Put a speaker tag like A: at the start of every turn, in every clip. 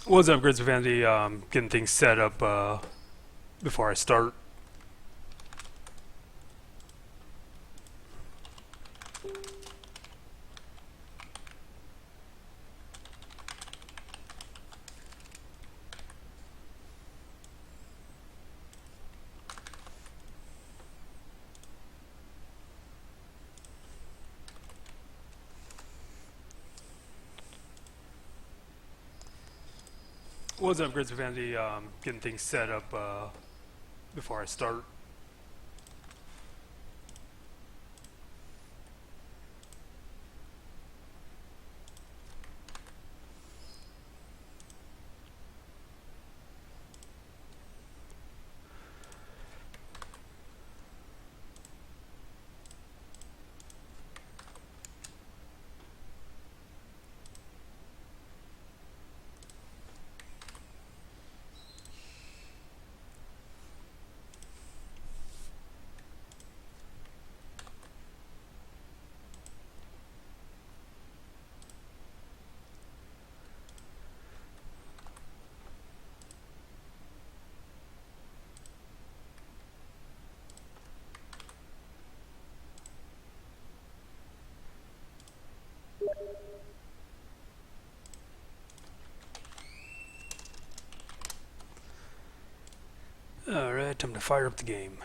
A: What's up, Grids Vandy? Getting things set up before I start. What's up, Grids Vandy? Getting things set up before I start. Alright, time to fire up the game.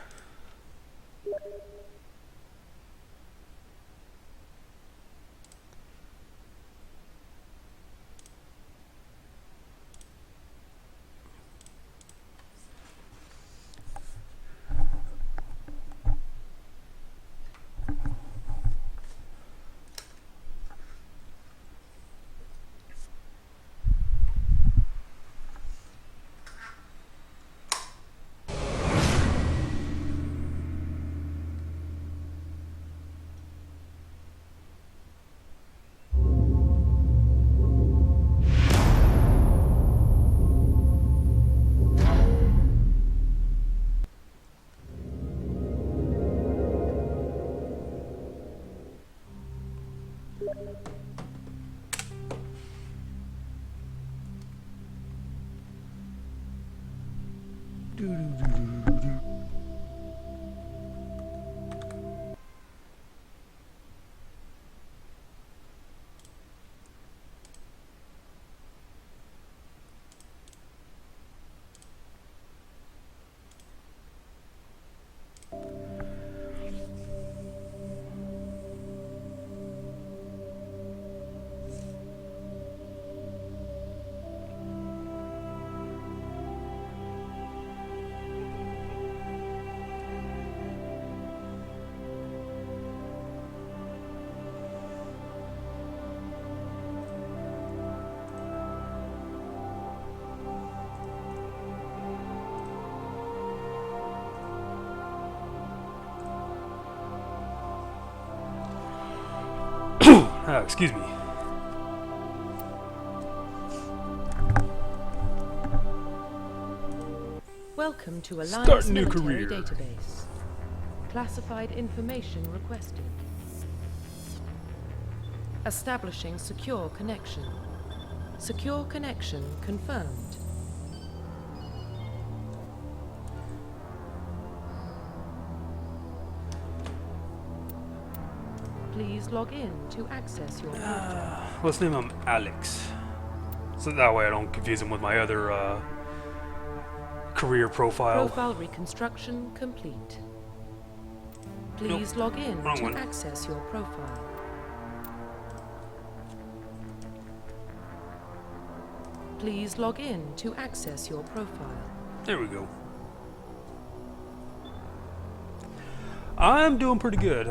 A: Excuse me.
B: Welcome to
A: Start
B: Alliance
A: new
B: Military
A: career.
B: Database. Classified information requested. Establishing secure connection. Secure connection confirmed. Please log in to access your profile.
A: Let's name him Alex. So that way I don't confuse him with my other career profile.
B: Profile reconstruction complete. Please log in
A: Wrong
B: to
A: one.
B: access your profile. Please log in to access your profile.
A: There we go. I'm doing pretty good.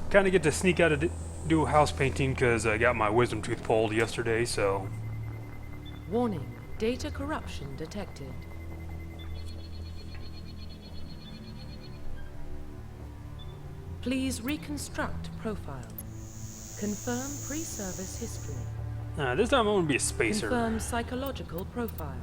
A: Kind of get to sneak out and do house painting because I got my wisdom tooth pulled yesterday, so...
B: Warning, data corruption detected. Please reconstruct profile. Confirm pre-service history.
A: This time I'm going to be a spacer.
B: Confirm psychological profile.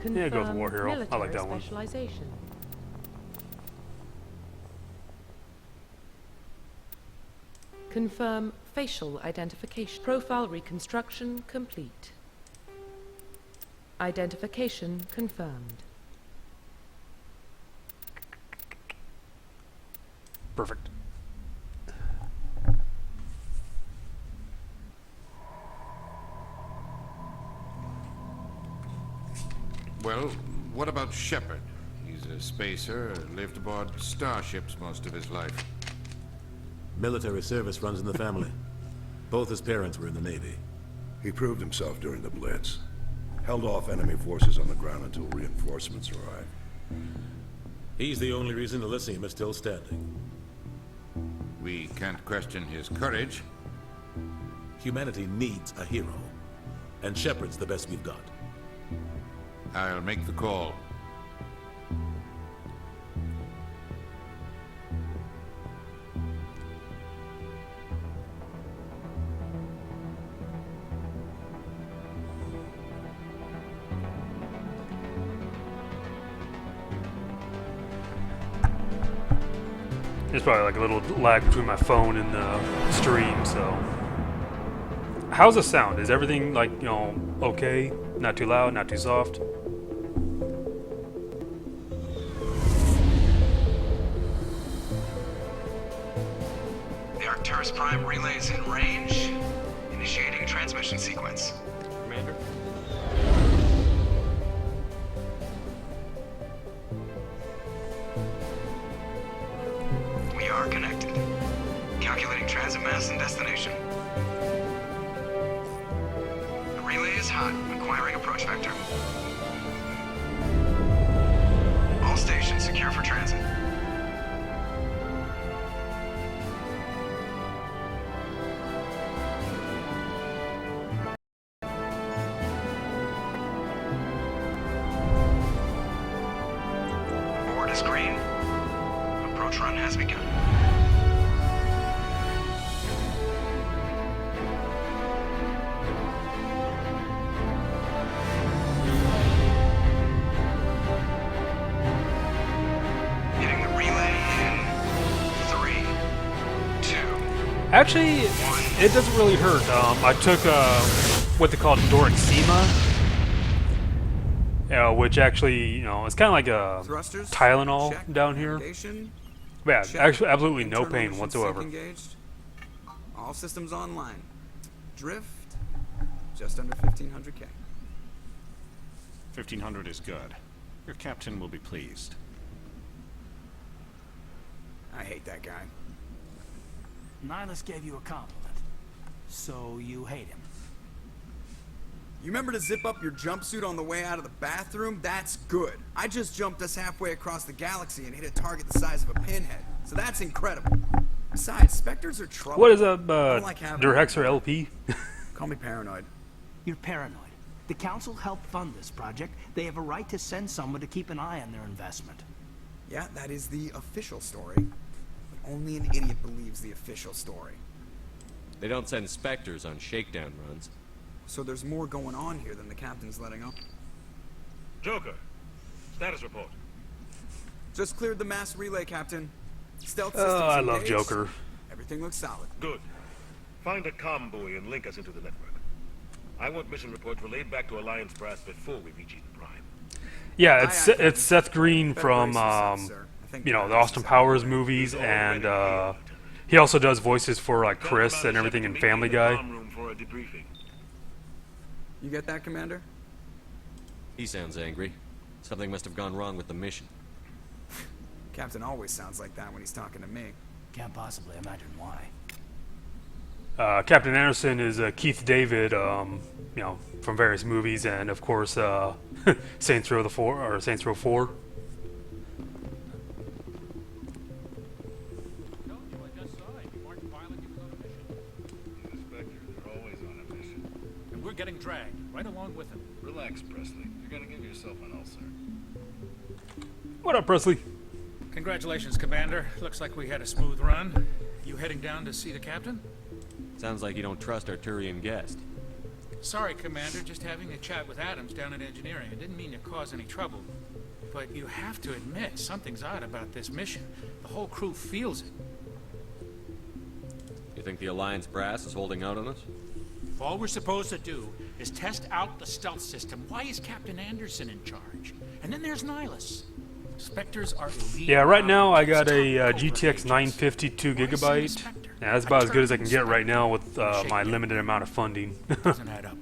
B: Confirm
A: Yeah, go with War Hero. I
B: military
A: like that one.
B: specialization. Confirm facial identification. Profile reconstruction complete. Identification confirmed.
A: Perfect.
C: Well, what about Shepard? He's a spacer, lived aboard starships most of his life.
D: Military service runs in the family. Both his parents were in the Navy.
E: He proved himself during the Blitz. Held off enemy forces on the ground until reinforcements arrived.
D: He's the only reason Elysium is still standing.
C: We can't question his courage.
D: Humanity needs a hero. And Shepard's the best we've got.
C: I'll make the call.
A: There's probably like a little lag between my phone and the stream, so. How's the sound? Is everything like, you know, okay? Not too loud, not too soft?
F: The Arcturus Prime relay is in range. Initiating transmission sequence.
G: Commander.
F: We are connected. Calculating transit mass and destination. The relay is hot. Acquiring approach vector. All stations secure for transit. Board is green. Approach run has begun. Hitting the relay in 3, 2.
A: Actually, it doesn't really hurt. I took what they call Dorexima, which actually, you know, it's kind of like a
F: Thrusters,
A: Tylenol
F: check.
A: down here.
F: Navigation,
A: But yeah,
F: check.
A: actually, absolutely no
F: Internal
A: pain
F: mission
A: whatsoever.
F: sync engaged. All systems online. Drift, just under 1500K.
G: 1500 is good. Your captain will be pleased.
F: I hate that guy.
H: Nihilus gave you a compliment. So you hate him.
F: You remember to zip up your jumpsuit on the way out of the bathroom? That's good. I just jumped us halfway across the galaxy and hit a target the size of a pinhead. So that's incredible. Besides, specters are trouble.
A: What is that,
F: I don't like having
A: Durhexer LP?
F: Call me paranoid.
H: You're paranoid. The Council helped fund this project. They have a right to send someone to keep an eye on their investment.
F: Yeah, that is the official story. But only an idiot believes the official story.
I: They don't send specters on shakedown runs.
F: So there's more going on here than the captain's letting on.
J: Joker, status report.
F: Just cleared the mass relay, Captain. Stealth systems
A: Oh, I love
F: engaged.
A: Joker.
F: Everything looks solid.
J: Good. Find a comm buoy and link us into the network. I want mission reports relayed back to Alliance brass before we reach Eden Prime.
A: Yeah,
F: Aye, aye,
A: it's Seth Green
F: Better
A: from
F: brace yourself, sir. I think
A: you know, the
F: brace
A: Austin
F: yourself.
A: Powers movies, and he also does voices for like Chris and everything in Family Guy.
J: Room for a debriefing.
F: You get that, Commander?
I: He sounds angry. Something must have gone wrong with the mission.
F: Captain always sounds like that when he's talking to me.
H: Can't possibly imagine why.
A: Captain Anderson is Keith David, you know, from various movies, and of course Saints Row 4.
J: They're always on a mission.
G: And we're getting dragged, right along with him.
J: Relax, Presley. You're gonna give yourself an ulcer.
A: What up, Presley?
K: Congratulations, Commander. Looks like we had a smooth run. You heading down to see the captain?
I: Sounds like you don't trust our Turian guest.
K: Sorry, Commander, just having a chat with Adams down at engineering. I didn't mean to cause any trouble. But you have to admit, something's odd about this mission. The whole crew feels it.
I: You think the Alliance brass is holding out on us?
K: If all we're supposed to do is test out the stealth system, why is Captain Anderson in charge? And then there's Nihilus. Spectres are elite.
A: Yeah, right now I got a GTX 950 2GB. Yeah, that's about as good as I can get right now with my limited amount of funding.
K: Doesn't add up.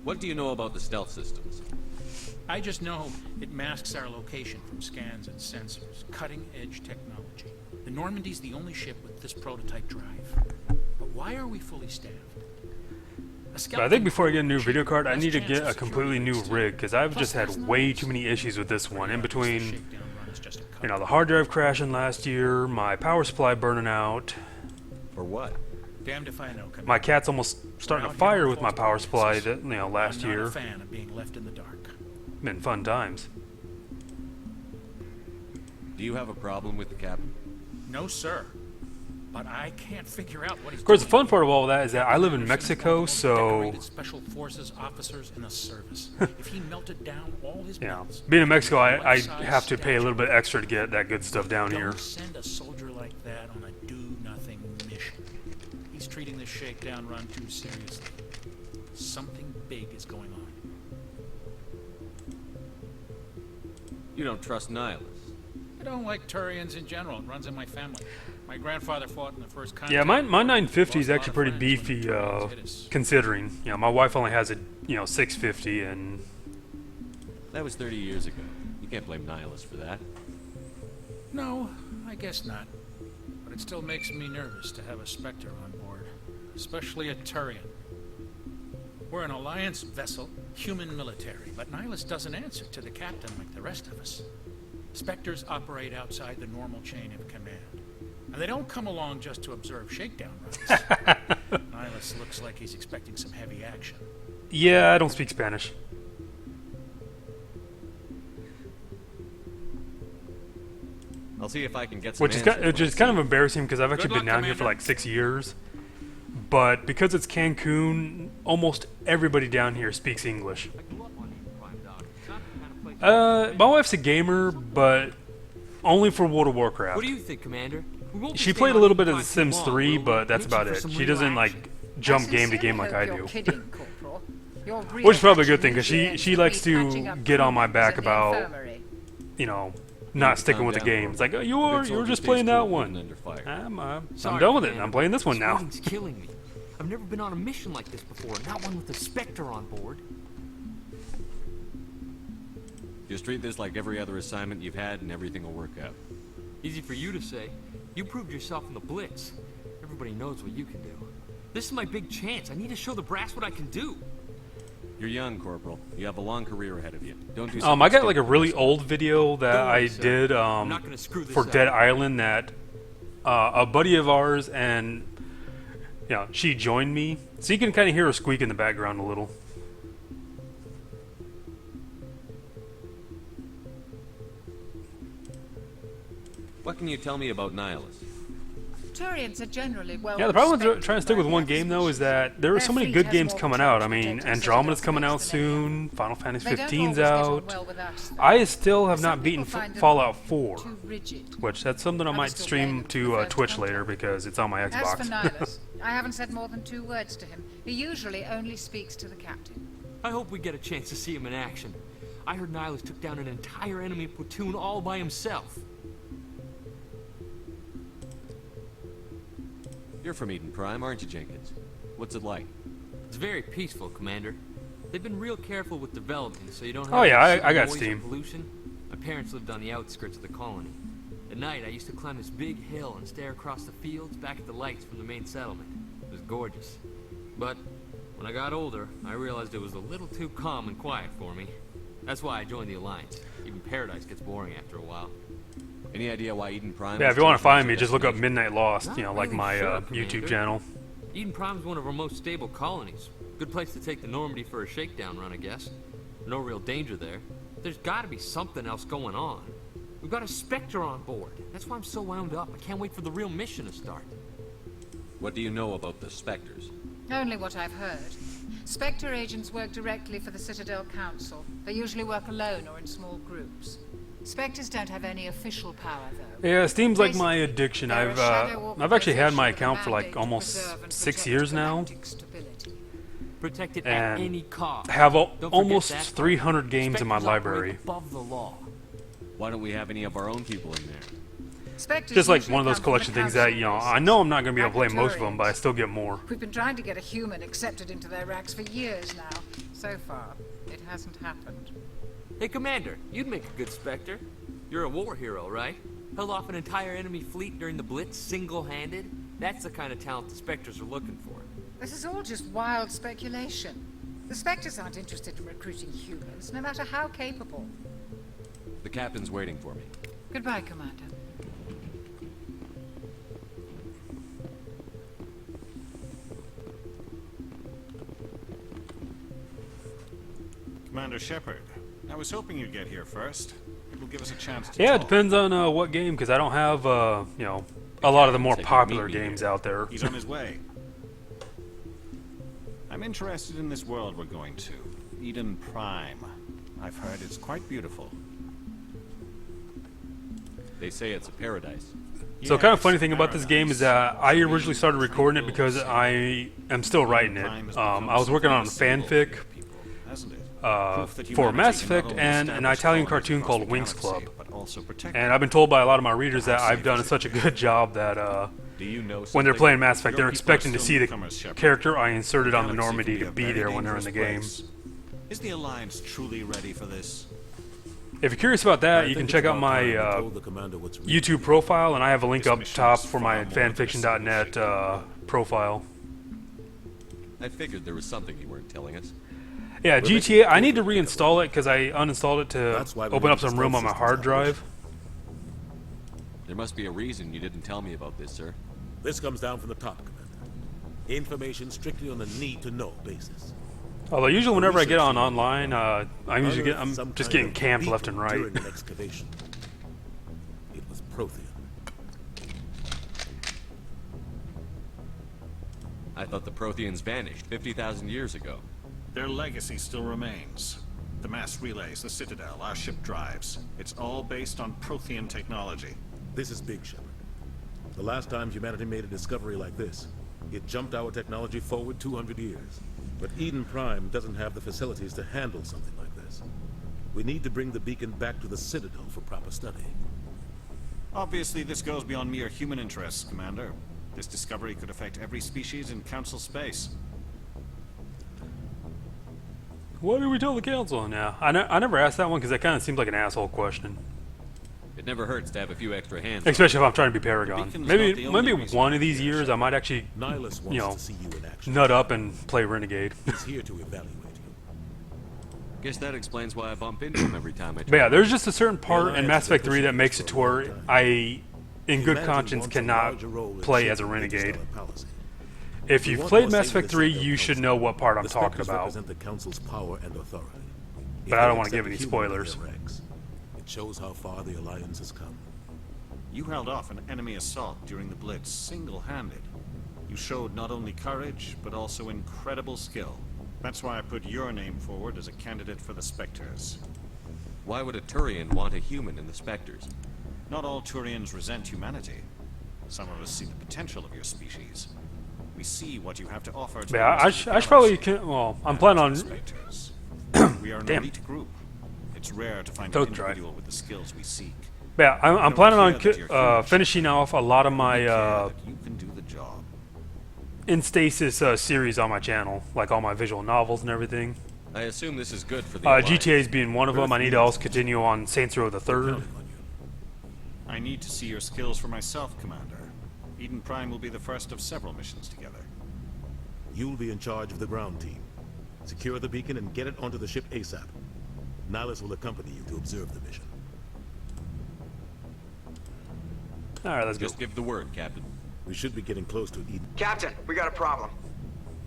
I: What do you know about the stealth systems?
K: I just know it masks our location from scans and sensors. Cutting-edge technology. The Normandy's the only ship with this prototype drive. But why are we fully staffed?
A: But I think before I get a new video card, I need to get a completely new rig, because I've just had way too many issues with this one. In between, you know, the hard drive crashing last year, my power supply burning out.
I: For what?
K: Damned if I know.
A: My cat's almost starting a fire with my power supply that, you know, last year.
K: I'm not a fan of being left in the dark.
A: Been fun times.
I: Do you have a problem with the captain?
K: No, sir. But I can't figure out what he's
A: Of course, the
K: doing.
A: fun part of all that is that I live in Mexico, so
K: Special forces officers in the service. If he melted down all his
A: yeah,
K: mills,
A: being in Mexico, I have to pay a little bit extra to get that good stuff down here.
K: don't send a soldier like that on a do-nothing mission. He's treating this shakedown run too seriously. Something big is going on.
I: You don't trust Nihilus?
K: I don't like Turians in general. It runs in my family. My grandfather fought in the first contact.
A: Yeah, my 950 is actually pretty beefy, considering. You know, my wife only has a 650, and
I: that was 30 years ago. You can't blame Nihilus for that.
K: No, I guess not. But it still makes me nervous to have a Spectre on board, especially a Turian. We're an Alliance vessel, human military, but Nihilus doesn't answer to the captain like the rest of us. Spectres operate outside the normal chain of command. And they don't come along just to observe shakedown runs. Nihilus looks like he's expecting some heavy action.
A: yeah, I don't speak Spanish.
I: I'll see if I can get some
A: Which is kind of embarrassing because I've actually been down here for like 6 years. But because it's Cancun, almost everybody down here speaks English. My wife's a gamer, but only for World of Warcraft.
L: What do you think, Commander?
A: She played a little bit of The Sims 3, but that's about it. She doesn't like jump game to game like I do. Which is probably a good thing, because she likes to get on my back about, you know, not sticking with the game. It's like, oh, you're just playing that one. I'm done with it. I'm playing this one now.
L: It's killing me. I've never been on a mission like this before, not one with a Spectre on board.
I: Just treat this like every other assignment you've had and everything will work out.
L: Easy for you to say. You proved yourself in the Blitz. Everybody knows what you can do. This is my big chance. I need to show the brass what I can do.
I: You're young, Corporal. You have a long career ahead of you. Don't do
A: I got like a really old video that I did for Dead Island that a buddy of ours and she joined me. So you can kind of hear her squeak in the background a little.
I: What can you tell me about Nihilus?
B: Turians are generally well.
A: Yeah, the problem with trying to stick with one game though is that there are so many good games coming out. I mean, Andromeda's coming out soon. Final Fantasy 15's out. I still have not beaten Fallout 4, which that's something I might stream to Twitch later because it's on my Xbox.
M: As for Nihilus, I haven't said more than 2 words to him. He usually only speaks to the captain.
L: I hope we get a chance to see him in action. I heard Nihilus took down an entire enemy platoon all by himself.
I: You're from Eden Prime, aren't you, Jenkins? What's it like?
L: It's very peaceful, Commander. They've been real careful with development, so you don't have
A: I got
L: noise
A: Steam.
L: or pollution. My parents lived on the outskirts of the colony. At night, I used to climb this big hill and stare across the fields back at the lights from the main settlement. It was gorgeous. But when I got older, I realized it was a little too calm and quiet for me. That's why I joined the Alliance. Even Paradise gets boring after a while.
I: Any idea why Eden Prime?
A: Yeah, if you want to find me, just look up Midnight Lost. Like my YouTube channel.
L: Eden Prime's one of our most stable colonies. Good place to take the Normandy for a shakedown run, I guess. No real danger there. There's got to be something else going on. We've got a Spectre on board. That's why I'm so wound up. I can't wait for the real mission to start.
I: What do you know about the Spectres?
M: Only what I've heard. Spectre agents work directly for the Citadel Council. They usually work alone or in small groups. Spectres don't have any official power, though.
A: Yeah, Steam's like my
M: Basically,
A: addiction.
M: they're a shadow
A: I've actually had my
M: organization with a
A: account for like
M: mandate to
A: almost
M: preserve and
A: 6
M: protect
A: years now,
M: galactic stability.
L: Protect it at any
A: and
L: cost.
A: have
L: Don't forget
A: almost
L: that.
A: 300 games in my
L: Spectres operate
A: library.
L: above the law.
I: Why don't we have any of our own people in there?
M: Spectres
A: Just like
M: usually
A: one of those
M: come from
A: collection
M: the
A: things that,
M: council
A: you know,
M: races.
A: I know I'm not going to be able to play
M: Like
A: most of them, but I
M: Turians.
A: still get more.
M: We've been trying to get a human accepted into their ranks for years now. So far, it hasn't happened.
L: Hey, Commander, you'd make a good Spectre. You're a war hero, right? Held off an entire enemy fleet during the Blitz single-handed? That's the kind of talent the Spectres are looking for.
M: This is all just wild speculation. The Spectres aren't interested in recruiting humans, no matter how capable.
I: The captain's waiting for me.
M: Goodbye, Commander.
G: Commander Shepard, I was hoping you'd get here first. It will give us a chance to
A: Yeah, it
G: talk.
A: depends on what game, because I don't have, you know, a lot of the more
I: Said you'd
A: popular
I: meet me
A: games
I: here.
A: out there.
G: He's on his way. I'm interested in this world we're going to. Eden Prime. I've heard it's quite beautiful.
I: They say it's a paradise.
A: So kind of
G: Yes,
A: funny thing about this game is that I originally started recording it because
G: Tranquil
A: I am still writing it.
G: Prime has
A: I
G: become
A: was working on a
G: something of a
A: fanfic
G: symbol for people, hasn't it?
A: for Mass Effect and an Italian cartoon called Winx Club. And I've been told by a lot of my readers that I've done such a good job that
I: Do you know
A: when they're
I: something?
A: playing Mass Effect,
G: Your
A: they're
G: people
A: expecting
G: are
A: to
G: still
A: see the
G: newcomers, Shepard.
A: character I inserted on the
G: Galaxy
A: Normandy
G: can
A: to
G: a
A: be
G: very
A: there when they're in the game.
G: dangerous place. Is the Alliance truly ready for this?
A: If you're curious about that,
D: I
A: you can
D: think
A: check
D: it's
A: out
D: about
A: my
D: time we told the commander what's real.
A: YouTube profile, and I have a link
G: This
A: up
G: mission
A: top
G: is
A: for my
G: far more than a
A: fanfiction.net profile.
I: I figured there was something you weren't telling us.
A: Yeah,
D: making
A: GTA, I
D: it
A: need to
D: different.
A: reinstall it because I uninstalled it to
D: That's why we
A: open up
D: need
A: some
D: the
A: room on my
D: stealth
A: hard
D: systems
A: drive.
I: There must be a reason you didn't tell me about this, sir.
D: This comes down from the top, Commander. Information strictly on the need-to-know basis.
A: Although usually whenever I get on
D: research team
A: online, I'm
D: unearthed some
A: just
D: kind
A: getting
D: of
A: camped
D: beacon
A: left and right.
D: During an excavation. It was Prothean.
I: I thought the Protheans vanished 50,000 years ago.
G: Their legacy still remains. The mass relays, the Citadel, our ship drives. It's all based on Prothean technology.
D: This is big, Shepard. The last time humanity made a discovery like this, it jumped our technology forward 200 years. But Eden Prime doesn't have the facilities to handle something like this. We need to bring the beacon back to the Citadel for proper study.
G: Obviously, this goes beyond mere human interests, Commander. This discovery could affect every species in Council space.
A: What did we tell the council now? I never asked that one because that kind of seems like an asshole question.
I: It never hurts to have a few extra hands.
A: Especially if I'm trying to be Paragon.
G: beacon's not
A: Maybe
G: the only
A: maybe
G: reason
A: one
G: we're
A: of these
G: here,
A: years I might actually,
D: Nihilus wants
A: you know,
D: to see you in action.
A: nut up and play Renegade.
D: He's here to evaluate you.
I: Guess that explains why I bump into him every time I
A: But yeah,
I: turn.
A: there's just a certain part in
D: Alliance
A: Mass
D: has been
A: Effect 3 that
D: pushing
A: makes
D: this
A: it to
D: for a
A: where
D: long time.
A: I, in good
D: Humanity
A: conscience,
D: wants a
A: cannot
D: larger role in
A: play
D: shaping
A: as a renegade.
D: interstellar policy.
A: If
D: We
A: you've
D: want
A: played
D: more
A: Mass Effect 3,
D: safely
A: you
D: set
A: should
D: up
A: know what part I'm
D: The
A: talking
D: Spectres
A: about.
D: represent the Council's power and authority. If
A: But I
D: they
A: don't wanna give
D: accept
A: any
D: a human in
A: spoilers.
D: their ranks, it shows how far the Alliance has come.
G: You held off an enemy assault during the Blitz single-handed. You showed not only courage, but also incredible skill. That's why I put your name forward as a candidate for the Spectres.
I: Why would a Turian want a human in the Spectres?
G: Not all Turians resent humanity. Some of us see the potential of your species. We see what you have to offer to
A: Yeah,
G: the
A: I
G: rest of the
A: should probably,
G: galaxy.
A: well, I'm
G: And
A: planning
G: to
A: on,
G: the Spectres. We are an
A: Damn.
G: elite group. It's rare to find
A: Don't
G: an
A: try.
G: individual with the skills we seek.
A: yeah, I'm
G: don't
A: planning
G: care that you're
A: on
G: human.
A: finishing off a lot of my
G: We care that you can do the job.
A: In Stasis series on my channel, like all my visual novels and everything.
I: I assume this is good for the Alliance.
A: GTA's being one of them. I need to also continue on Saints Row the Third.
G: I need to see your skills for myself, Commander. Eden Prime will be the first of several missions together.
D: You'll be in charge of the ground team. Secure the beacon and get it onto the ship ASAP. Nihilus will accompany you to observe the mission.
A: Alright, let's go.
I: Just give the word, Captain.
D: We should be getting close to Eden.
F: Captain, we got a problem.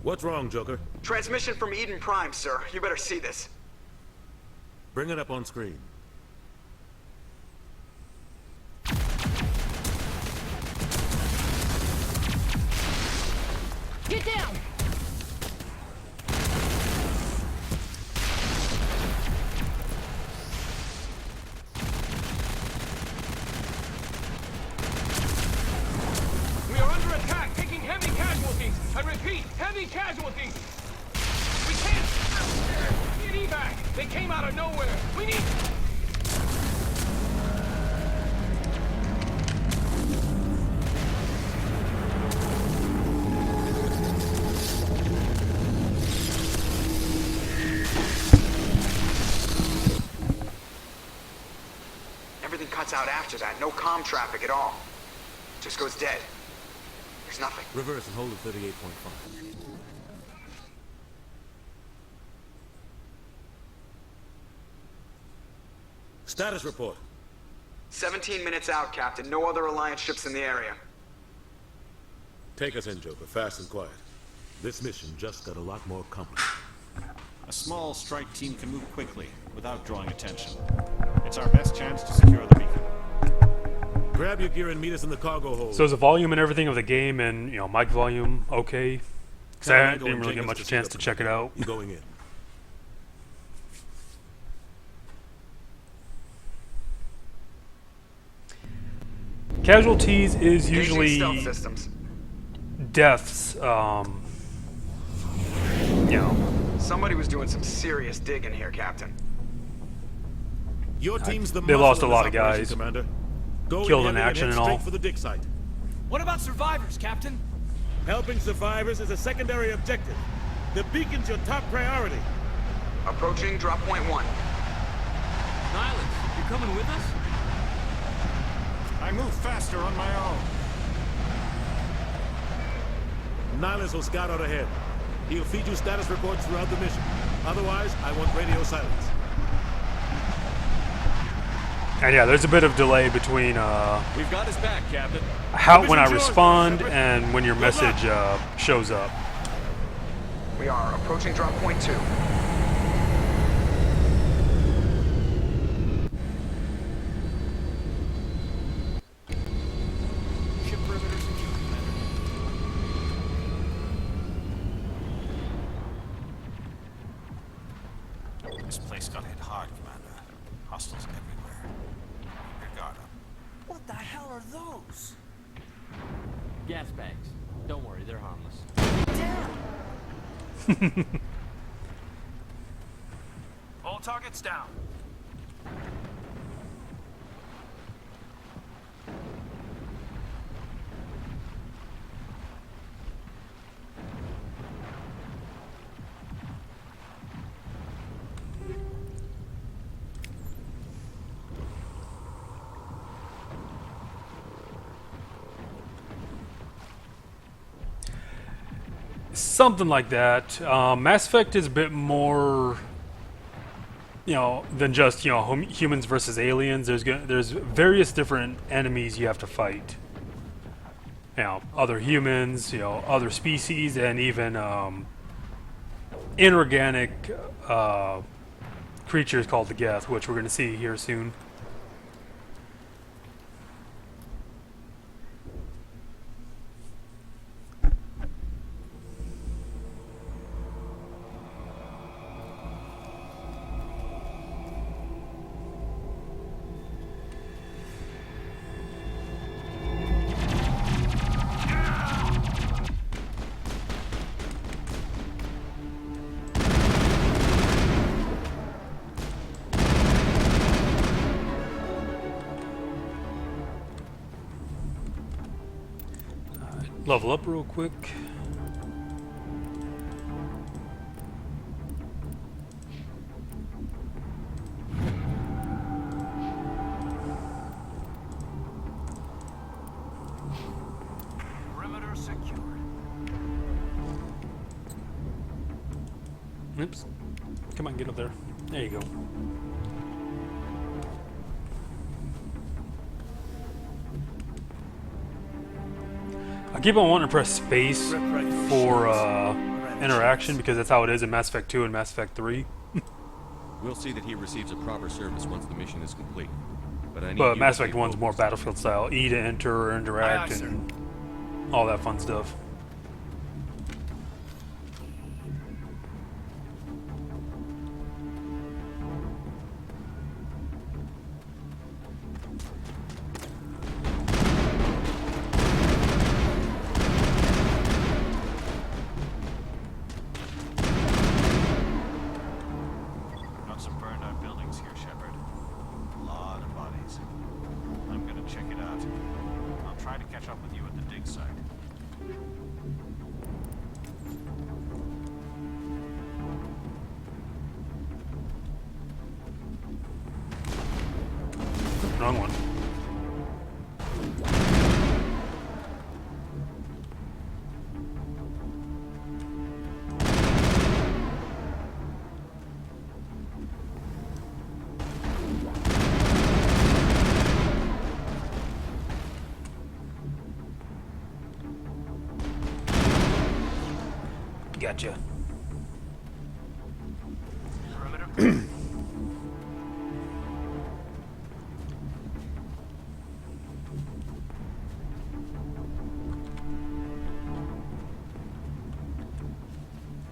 D: What's wrong, Joker?
F: Transmission from Eden Prime, sir. You better see this.
D: Bring it up on screen.
B: Get down!
N: They came out of nowhere! We need...
F: Everything cuts out after that. No comm traffic at all. Just goes dead. There's nothing.
D: Reverse and hold at 38.5. Status report.
F: 17 minutes out, Captain. No other Alliance ships in the area.
D: Take us in, Joker. Fast and quiet. This mission just got a lot more complicated.
G: A small strike team can move quickly, without drawing attention. It's our best chance to secure the beacon.
D: Grab your gear and meet us in the cargo hold.
A: So is the volume and everything of the game and, mic volume okay? Because I didn't really get much chance to check it out.
D: Going in.
A: Casualties is usually
F: stealth systems.
A: deaths,
F: Somebody was doing some serious digging here, Captain.
D: Your team's the
A: they lost a
D: muscle
A: lot
D: of
A: of
D: this
A: guys.
D: operation, Commander. Go
A: Killed in
D: heavy
A: action
D: head
A: and all.
D: straight for the dig site.
N: What about survivors, Captain?
D: Helping survivors is a secondary objective. The beacon's your top priority.
F: Approaching drop point 1.
L: Nihilus, you coming with us?
G: I move faster on my own.
D: Nihilus will scout out ahead. He'll feed you status reports throughout the mission. Otherwise, I want radio silence.
A: And yeah, there's a bit of delay between
N: We've got his back, Captain.
A: when I respond and when your message shows up.
F: We are approaching drop point 2.
N: Ship perimeter secure, Commander.
G: This place got hit hard, Commander. Hostiles everywhere. Keep your guard up.
N: What the hell are those?
L: Gas bags. Don't worry, they're harmless.
N: All targets down.
A: Something like that. Mass Effect is a bit more, than just humans versus aliens. There's various different enemies you have to fight. Other humans, other species, and even inorganic creatures called the Geth, which we're going to see here soon. Level up real quick.
N: Perimeter secured.
A: Oops. Come on, get up there. There you go. I keep on wanting to press space for interaction because that's how it is in Mass Effect 2 and Mass Effect 3.
I: We'll see that he receives a proper service once the mission is complete. But I need
A: But
I: you
A: Mass
I: to
A: Effect
I: stay
A: 1's more
I: focused.
A: Battlefield style. E to enter or interact
N: Aye, aye, sir.
A: and all that fun stuff.
G: Got some
A: Gotcha.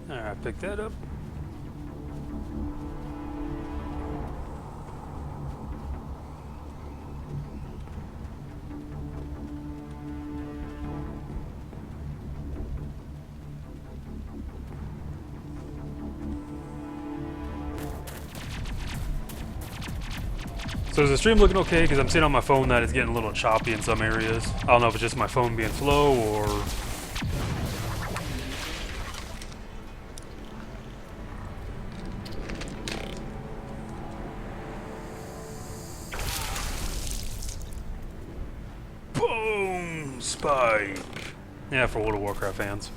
A: Alright, pick that up. So is the stream looking okay? Because I'm seeing on my phone that it's getting a little choppy in some areas. I don't know if it's just my phone being slow or... Boom! Spike! Yeah, for World of Warcraft fans.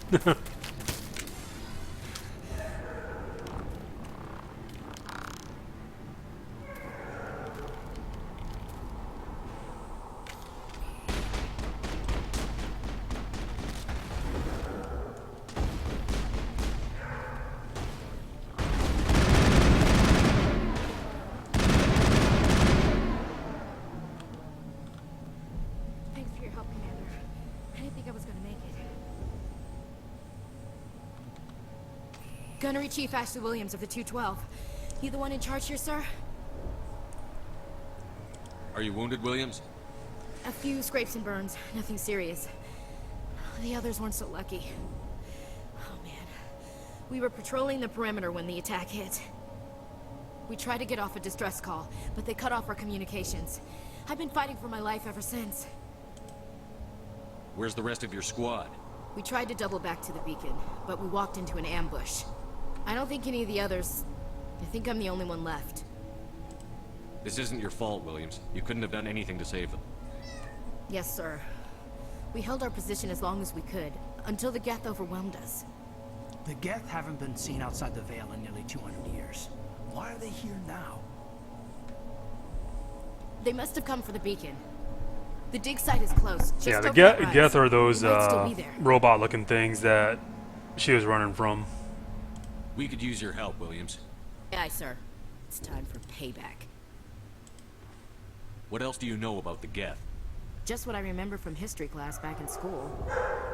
O: Gunnery Chief Ashley Williams of the 212. You the one in charge here, sir?
I: Are you wounded, Williams?
O: A few scrapes and burns, nothing serious. The others weren't so lucky. Oh man. We were patrolling the perimeter when the attack hit. We tried to get off a distress call, but they cut off our communications. I've been fighting for my life ever since.
I: Where's the rest of your squad?
O: We tried to double back to the beacon, but we walked into an ambush. I don't think any of the others... I think I'm the only one left.
I: This isn't your fault, Williams. You couldn't have done anything to save them.
O: Yes, sir. We held our position as long as we could, until the Geth overwhelmed us.
H: The Geth haven't been seen outside the Veil in nearly 200 years. Why are they here now?
O: They must have come for the beacon. The dig site is close. Just
A: yeah, the
O: over that rise.
A: Geth are those
O: We might still be there.
A: robot-looking things that she was running from.
I: We could use your help, Williams.
O: Aye, sir. It's time for payback.
I: What else do you know about the Geth?
O: Just what I remember from history class back in school.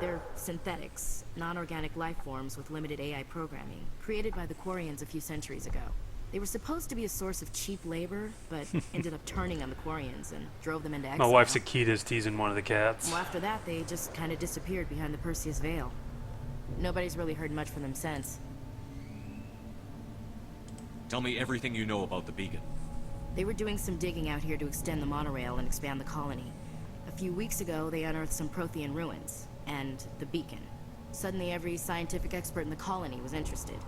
O: They're synthetics, non-organic life forms with limited AI programming, created by the Quarians a few centuries ago. They were supposed to be a source of cheap labor, but ended up turning on the Quarians and drove them into exile.
A: My wife's Akita's teasing one of the cats.
O: Well, after that, they just kind of disappeared behind the Perseus Veil. Nobody's really heard much from them since.
I: Tell me everything you know about the beacon.
O: They were doing some digging out here to extend the monorail and expand the colony. A few weeks ago, they unearthed some Prothean ruins, and the beacon. Suddenly, every scientific expert in the colony was interested.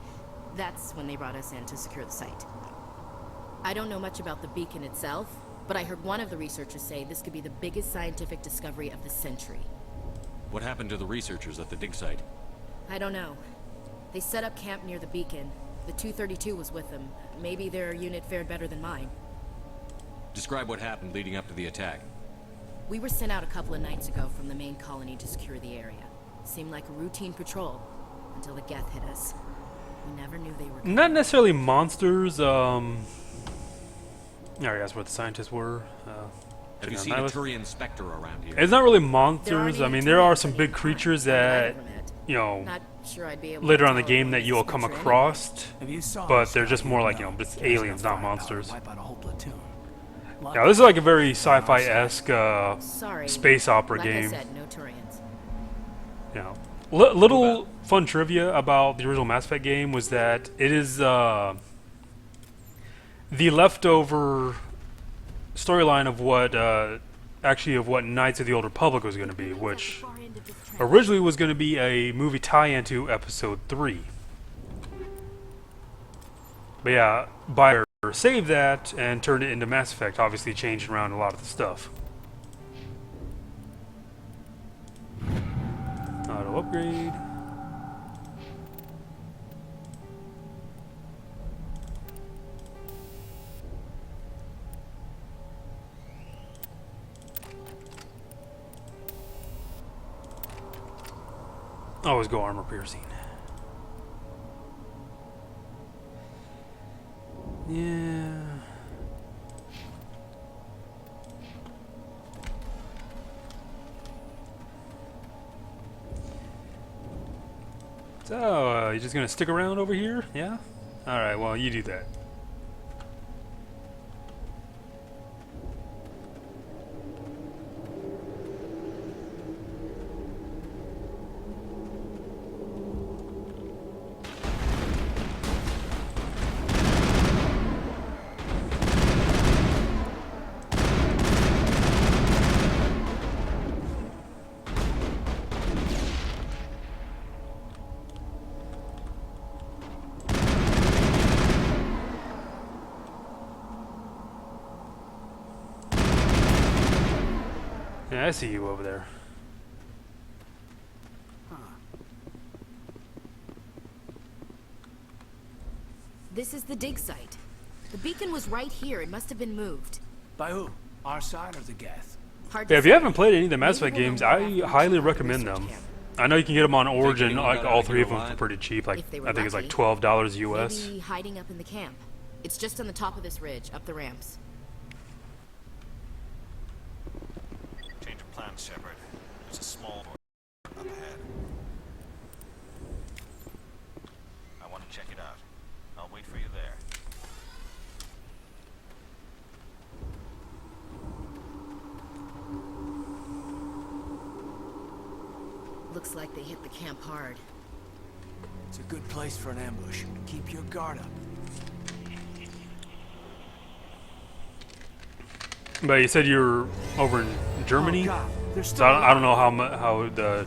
O: That's when they brought us in to secure the site. I don't know much about the beacon itself, but I heard one of the researchers say this could be the biggest scientific discovery of the century.
I: What happened to the researchers at the dig site?
O: I don't know. They set up camp near the beacon. The 232 was with them. Maybe their unit fared better than mine.
I: Describe what happened leading up to the attack.
O: We were sent out a couple of nights ago from the main colony to secure the area. Seemed like a routine patrol, until the Geth hit us. We never knew they were coming.
A: Not necessarily monsters, I already asked what the scientists were.
I: Have you seen a Turian Spectre around here?
A: It's not really monsters. I mean, there are some big creatures that, you know,
O: Not sure I'd be able
A: later
O: to
A: on in the
O: tell
A: game that you will come across, but they're just more like, you know, just aliens, not monsters.
H: Wipe out a whole platoon.
A: Yeah, this is like a very sci-fi-esque
O: Sorry,
A: space opera
O: like
A: game.
O: I said, no Turians.
A: You know, little fun trivia about the original Mass Effect game was that it is the leftover storyline of what actually of what Knights of the Old Republic was going to be, which originally was going to be a movie tie-in to Episode 3. But yeah, Bayer saved that and turned it into Mass Effect, obviously changing around a lot of the stuff. Auto upgrade. Always go armor piercing. Yeah. So, you just gonna stick around over here? Yeah? Alright, well, you do that. Yeah, I see you over there.
O: This is the dig site. The beacon was right here. It must have been moved.
H: By who? Our side or the Geth?
A: Yeah, if you haven't played any of the Mass Effect games, I highly recommend them. I know you can get them on Origin, like all three of them for pretty cheap. Like I think it's like $12 US.
O: Maybe hiding up in the camp. It's just on the top of this ridge, up the ramps.
G: Change of plans, Shepard. There's a small door up ahead. I want to check it out. I'll wait for you there.
O: Looks like they hit the camp hard.
H: It's a good place for an ambush. Keep your guard up.
A: But you said you're over in Germany, so I don't know how the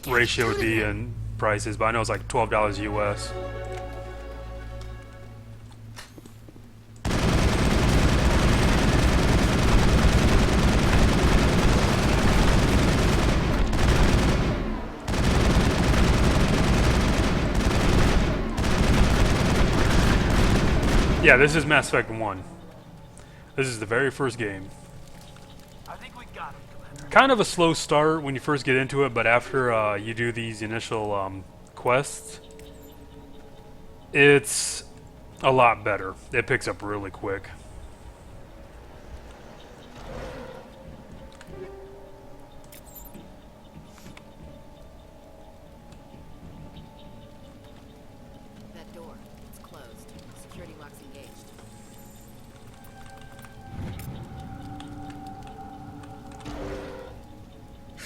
A: ratio would be in prices, but I know it's like $12 US. Yeah, this is Mass Effect 1. This is the very first game.
N: I think we got it, Commander.
A: Kind of a slow start when you first get into it, but after you do these initial quests, it's a lot better. It picks up really quick.
O: That door, it's closed. Security lock's engaged.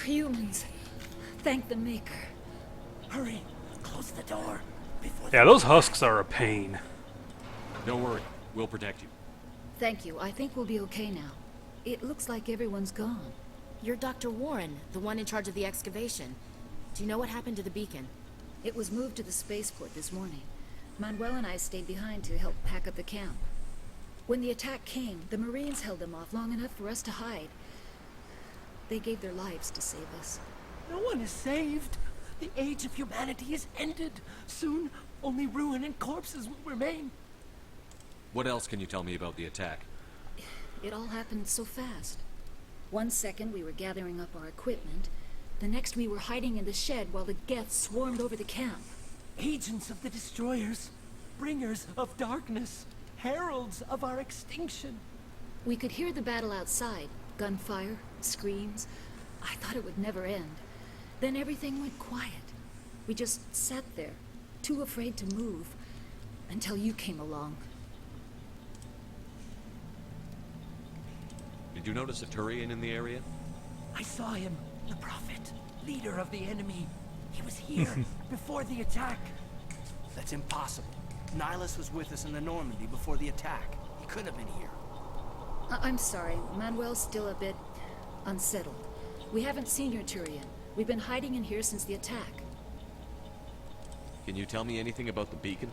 P: Humans. Thank the Maker. Hurry, close the door before.
A: Yeah, those husks are a pain.
I: Don't worry, we'll protect you.
P: Thank you. I think we'll be okay now. It looks like everyone's gone.
O: You're Dr. Warren, the one in charge of the excavation. Do you know what happened to the beacon?
P: It was moved to the spaceport this morning. Manuel and I stayed behind to help pack up the camp. When the attack came, the Marines held them off long enough for us to hide. They gave their lives to save us.
Q: No one is saved. The age of humanity is ended. Soon, only ruin and corpses will remain.
I: What else can you tell me about the attack?
P: It all happened so fast. 1 second we were gathering up our equipment. The next we were hiding in the shed while the Geth swarmed over the camp.
Q: Agents of the destroyers, bringers of darkness, heralds of our extinction.
P: We could hear the battle outside. Gunfire, screams. I thought it would never end. Then everything went quiet. We just sat there, too afraid to move, until you came along.
I: Did you notice a Turian in the area?
Q: I saw him, the Prophet, leader of the enemy. He was here before the attack.
H: That's impossible. Nihilus was with us in the Normandy before the attack. He couldn't have been here.
P: I'm sorry. Manuel's still a bit unsettled. We haven't seen your Turian. We've been hiding in here since the attack.
I: Can you tell me anything about the beacon?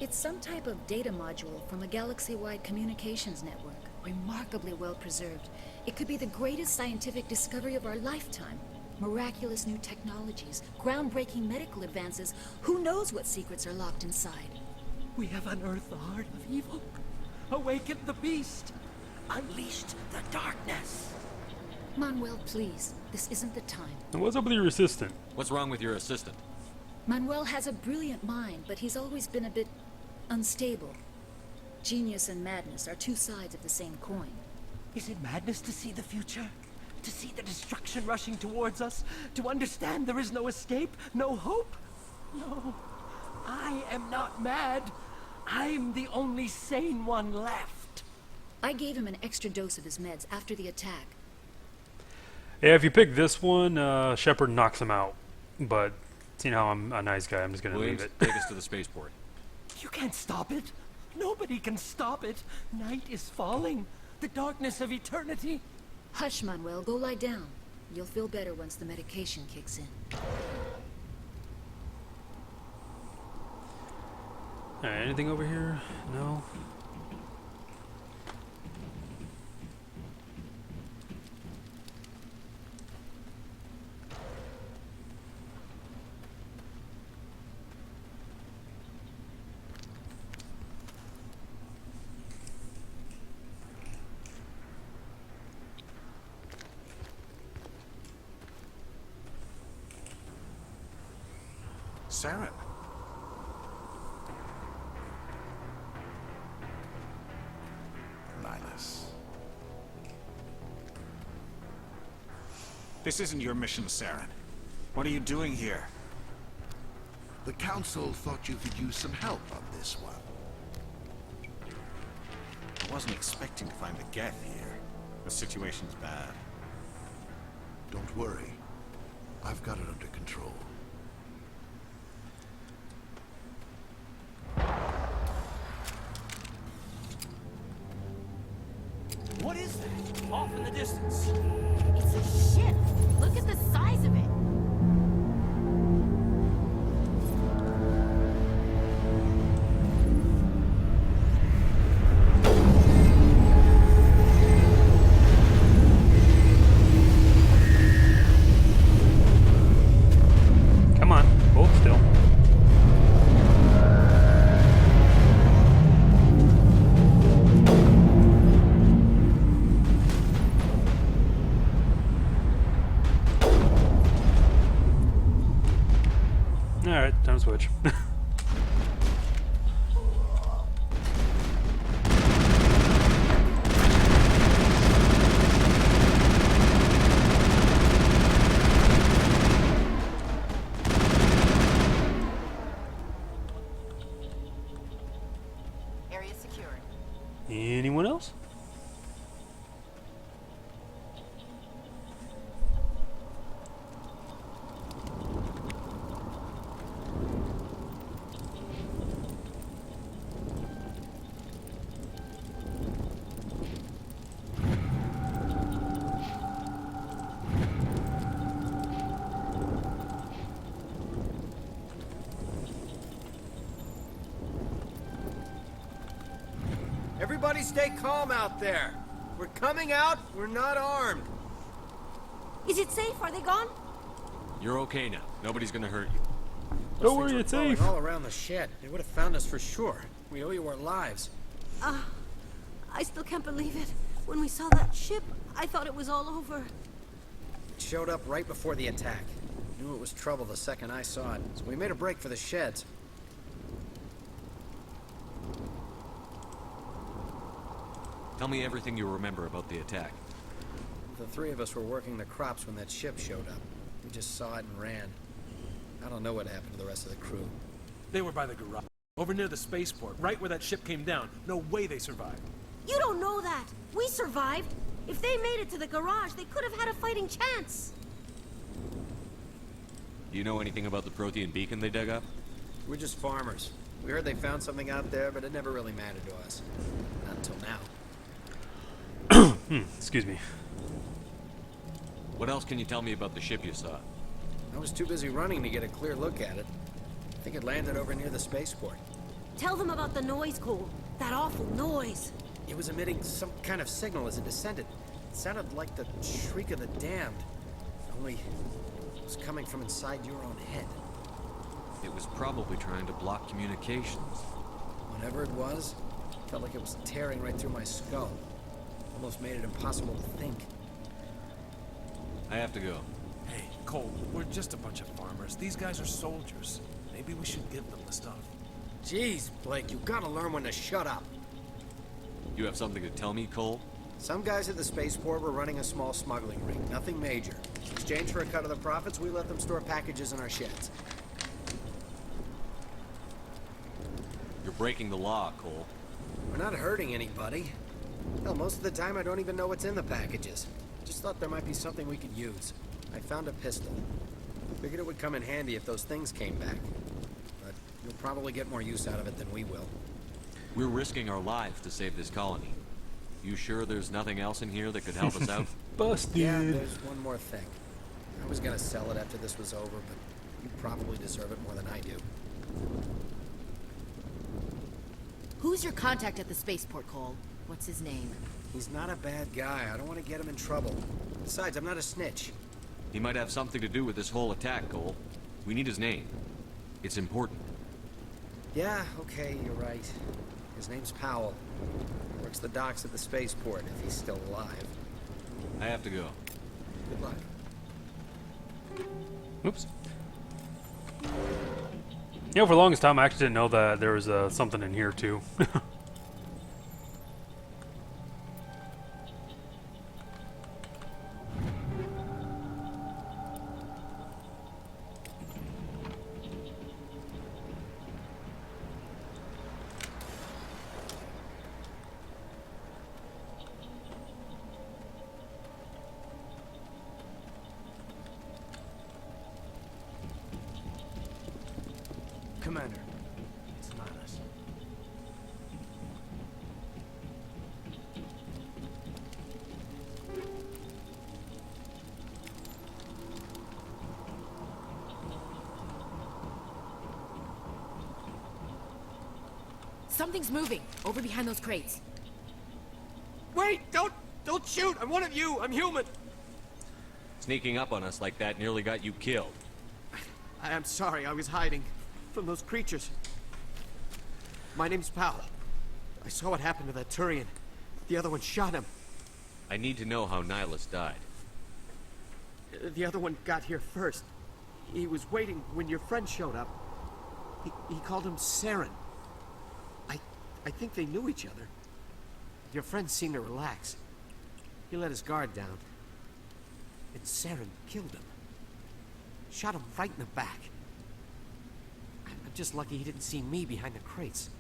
P: It's some type of data module from a galaxy-wide communications network. Remarkably well preserved. It could be the greatest scientific discovery of our lifetime. Miraculous new technologies, groundbreaking medical advances. Who knows what secrets are locked inside?
Q: We have unearthed the heart of evil, awakened the beast, unleashed the darkness.
P: Manuel, please. This isn't the time.
A: And what's up with your assistant?
I: What's wrong with your assistant?
P: Manuel has a brilliant mind, but he's always been a bit unstable. Genius and madness are two sides of the same coin.
Q: Is it madness to see the future? To see the destruction rushing towards us? To understand there is no escape? No hope? No. I am not mad. I'm the only sane one left.
P: I gave him an extra dose of his meds after the attack.
A: Yeah, if you pick this one, Shepard knocks him out. But, seeing how I'm a nice guy, I'm just gonna leave it.
I: Take us to the spaceport.
Q: You can't stop it. Nobody can stop it. Night is falling. The darkness of eternity.
P: Hush, Manuel. Go lie down. You'll feel better once the medication kicks in.
A: Alright, anything over here? No?
G: Saren.
R: Linus.
G: This isn't your mission, Saren. What are you doing here?
R: The Council thought you could use some help on this one.
G: I wasn't expecting to find the Geth here. The situation's bad.
R: Don't worry. I've got it under control.
Q: What is that? Off in the distance.
O: It's a ship. Look at the size of it.
A: Come on, hold still. Alright, time to switch.
O: Area secured.
A: Anyone else?
S: Everybody stay calm out there. We're coming out, we're not armed.
O: Is it safe? Are they gone?
I: You're okay now. Nobody's gonna hurt you.
A: Don't worry, it's safe.
S: All around the shed. They would have found us for sure. We owe you our lives.
O: I still can't believe it. When we saw that ship, I thought it was all over.
S: It showed up right before the attack. Knew it was trouble the second I saw it, so we made a break for the sheds.
I: Tell me everything you remember about the attack.
S: The three of us were working the crops when that ship showed up. We just saw it and ran. I don't know what happened to the rest of the crew.
T: They were by the garage, over near the spaceport, right where that ship came down. No way they survived.
O: You don't know that. We survived. If they made it to the garage, they could have had a fighting chance.
I: Do you know anything about the Prothean beacon they dug up?
S: We're just farmers. We heard they found something out there, but it never really mattered to us. Not until now.
A: Excuse me.
I: What else can you tell me about the ship you saw?
S: I was too busy running to get a clear look at it. I think it landed over near the spaceport.
O: Tell them about the noise, Cole. That awful noise.
S: It was emitting some kind of signal as it descended. It sounded like the shriek of the damned. Only it was coming from inside your own head.
I: It was probably trying to block communications.
S: Whatever it was, it felt like it was tearing right through my skull. Almost made it impossible to think.
I: I have to go.
T: Hey, Cole, we're just a bunch of farmers. These guys are soldiers. Maybe we should give them the stuff.
S: Jeez, Blake, you gotta learn when to shut up.
I: You have something to tell me, Cole?
S: Some guys at the spaceport were running a small smuggling ring, nothing major. In exchange for a cut of the profits, we let them store packages in our sheds.
I: You're breaking the law, Cole.
S: We're not hurting anybody. Hell, most of the time I don't even know what's in the packages. Just thought there might be something we could use. I found a pistol. Figured it would come in handy if those things came back. But you'll probably get more use out of it than we will.
I: We're risking our lives to save this colony. You sure there's nothing else in here that could help us out?
A: Busted.
S: Yeah, there's one more thing. I was gonna sell it after this was over, but you probably deserve it more than I do.
O: Who's your contact at the spaceport, Cole? What's his name?
S: He's not a bad guy. I don't want to get him in trouble. Besides, I'm not a snitch.
I: He might have something to do with this whole attack, Cole. We need his name. It's important.
S: Yeah, okay, you're right. His name's Powell. Works the docks at the spaceport, if he's still alive.
I: I have to go.
S: Good luck.
A: Oops. You know, for the longest time, I actually didn't know that there was something in here, too.
H: Commander, it's not us.
O: Something's moving over behind those crates.
Q: Wait! Don't shoot! I'm one of you! I'm human!
I: Sneaking up on us like that nearly got you killed.
Q: I'm sorry, I was hiding from those creatures. My name's Powell. I saw what happened to that Turian. The other one shot him.
I: I need to know how Nihilus died.
Q: The other one got here first. He was waiting when your friend showed up. He called him Saren. I think they knew each other. Your friend seemed to relax. He let his guard down. And Saren killed him. Shot him right in the back. I'm just lucky he didn't see me behind the crates.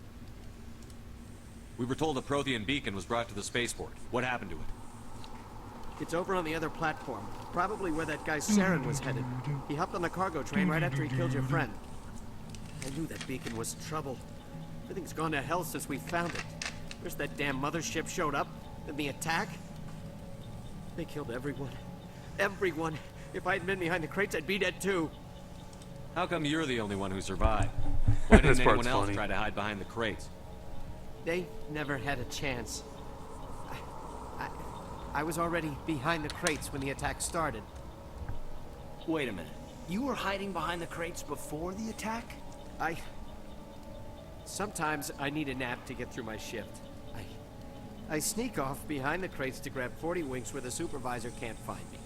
I: We were told the Prothean beacon was brought to the spaceport. What happened to it?
Q: It's over on the other platform. Probably where that guy Saren was headed. He hopped on the cargo train right after he killed your friend. I knew that beacon was trouble. Everything's gone to hell since we found it. First that damn mothership showed up, then the attack. They killed everyone. Everyone. If I hadn't been behind the crates, I'd be dead too.
I: How come you're the only one who survived? Why didn't
A: This part's
I: anyone else
A: funny.
I: try to hide behind the crates?
Q: They never had a chance. I was already behind the crates when the attack started.
H: Wait a minute. You were hiding behind the crates before the attack?
Q: Sometimes I need a nap to get through my shift. I sneak off behind the crates to grab 40 winks where the supervisor can't find me.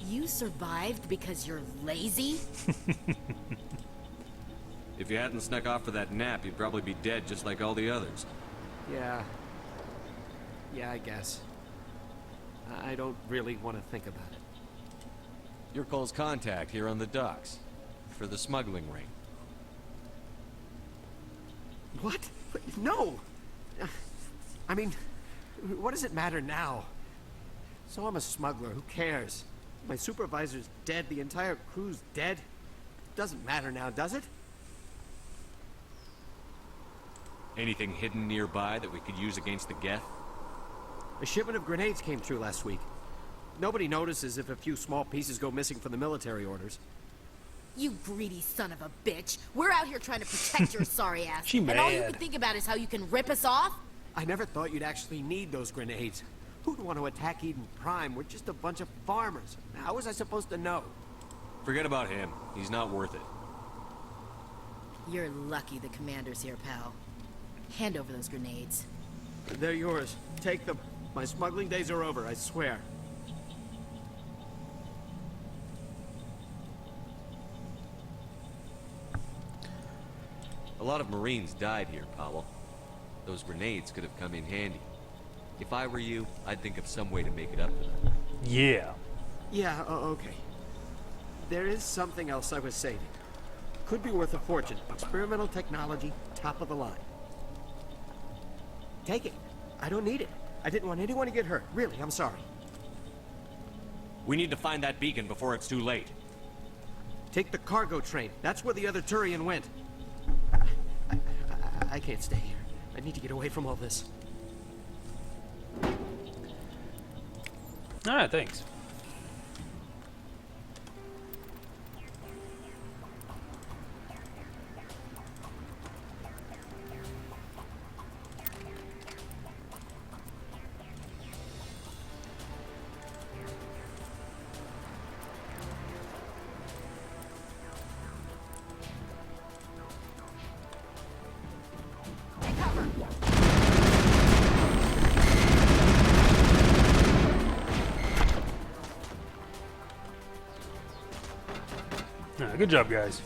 O: You survived because you're lazy?
I: If you hadn't snuck off for that nap, you'd probably be dead just like all the others.
Q: Yeah, I guess. I don't really want to think about it.
I: You're Cole's contact here on the docks. For the smuggling ring.
Q: What? No! I mean, what does it matter now? So I'm a smuggler, who cares? My supervisor's dead, the entire crew's dead. Doesn't matter now, does it?
I: Anything hidden nearby that we could use against the Geth?
Q: A shipment of grenades came through last week. Nobody notices if a few small pieces go missing from the military orders.
O: You greedy son of a bitch. We're out here trying to protect your sorry ass.
Q: She
O: And all you
Q: mad.
O: can think about is how you can rip us off?
Q: I never thought you'd actually need those grenades. Who'd want to attack Eden Prime? We're just a bunch of farmers. How was I supposed to know?
I: Forget about him. He's not worth it.
O: You're lucky the commander's here, pal. Hand over those grenades.
Q: They're yours. Take them. My smuggling days are over, I swear.
I: A lot of Marines died here, Powell. Those grenades could have come in handy. If I were you, I'd think of some way to make it up to them.
A: Yeah.
Q: Yeah, okay. There is something else I was saving. Could be worth a fortune. Experimental technology, top of the line. Take it. I don't need it. I didn't want anyone to get hurt. Really, I'm sorry.
I: We need to find that beacon before it's too late.
Q: Take the cargo train. That's where the other Turian went. I can't stay here. I need to get away from all this.
A: Alright, thanks. Good job, guys.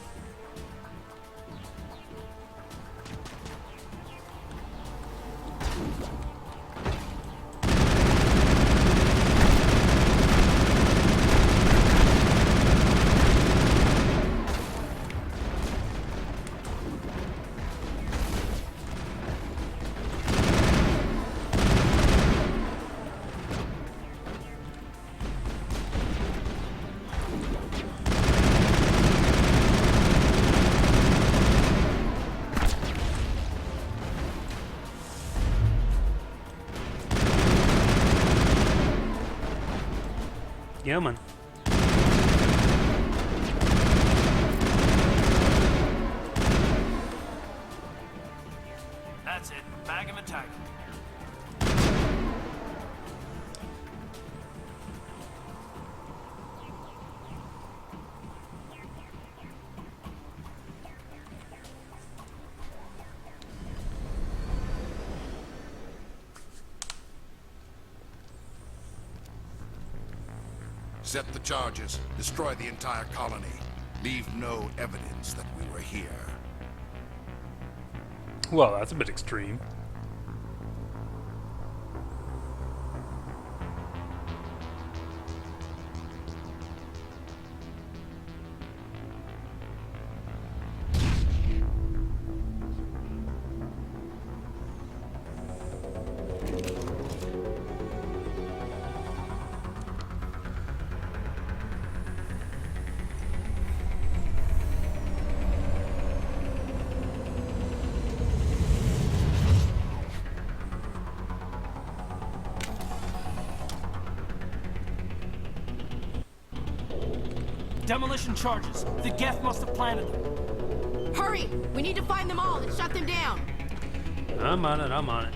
A: Yeah, man.
N: That's it. Bag him and tag him.
R: Set the charges. Destroy the entire colony. Leave no evidence that we were here.
A: Well, that's a bit extreme.
N: Demolition charges. The Geth must have planted them.
O: Hurry! We need to find them all and shut them down.
A: I'm on it, I'm on it.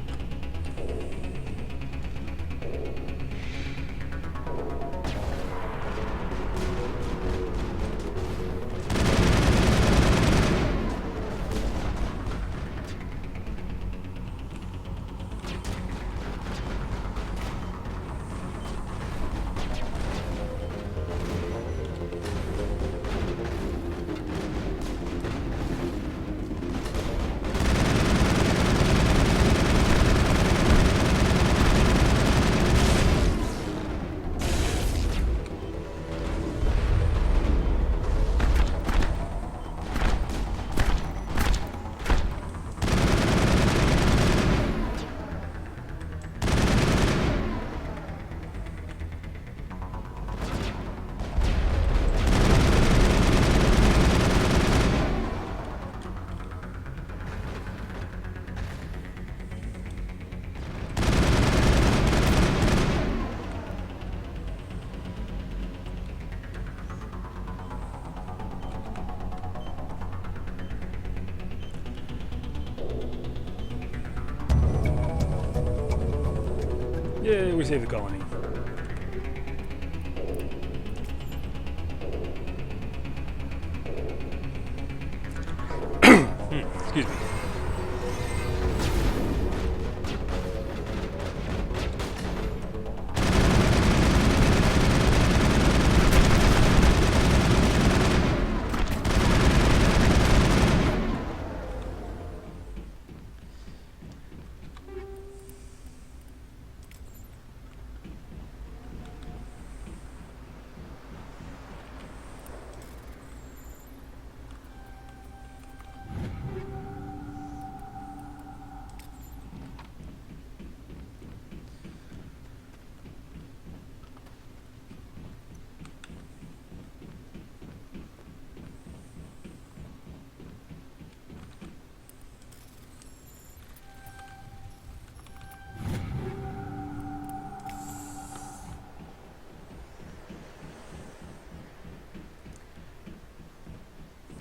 A: Yay, we saved the colony. Excuse me.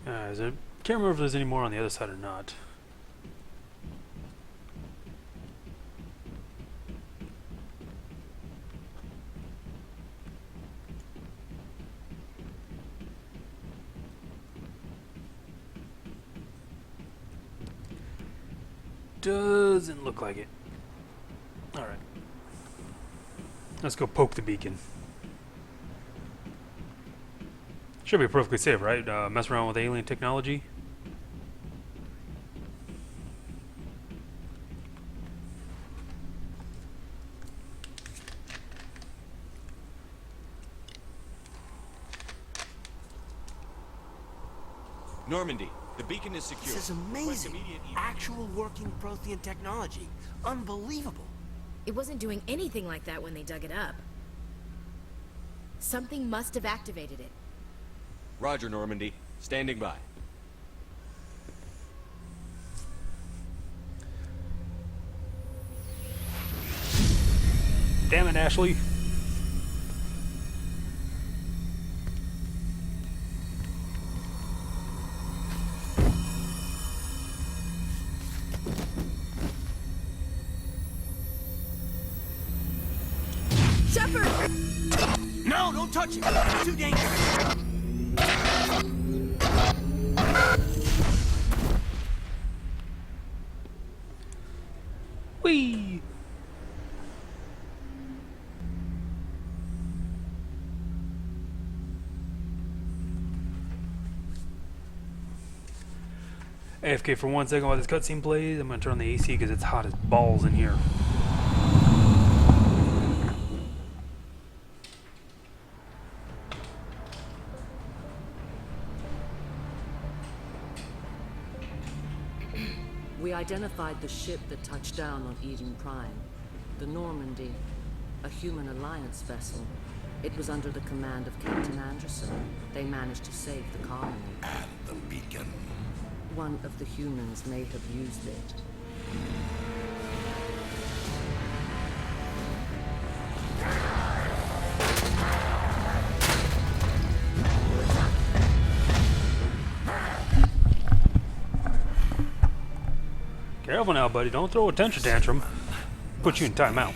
A: Can't remember if there's any more on the other side or not. Doesn't look like it. Alright. Let's go poke the beacon. Should be perfectly safe, right? Mess around with alien technology.
I: Normandy, the beacon is secure.
Q: This is amazing. Actual working Prothean technology. Unbelievable.
O: It wasn't doing anything like that when they dug it up. Something must have activated it.
I: Roger, Normandy. Standing by.
A: Damn it, Ashley.
Q: Shepard! No, don't touch it. It's too dangerous.
A: Whee! AFK for 1 second while this cutscene plays. I'm gonna turn on the AC because it's hot as balls in here.
B: We identified the ship that touched down on Eden Prime. The Normandy, a human alliance vessel. It was under the command of Captain Anderson. They managed to save the colony.
R: And the beacon.
B: One of the humans may have used it.
A: Careful now, buddy. Don't throw a tantrum tantrum. Put you in timeout.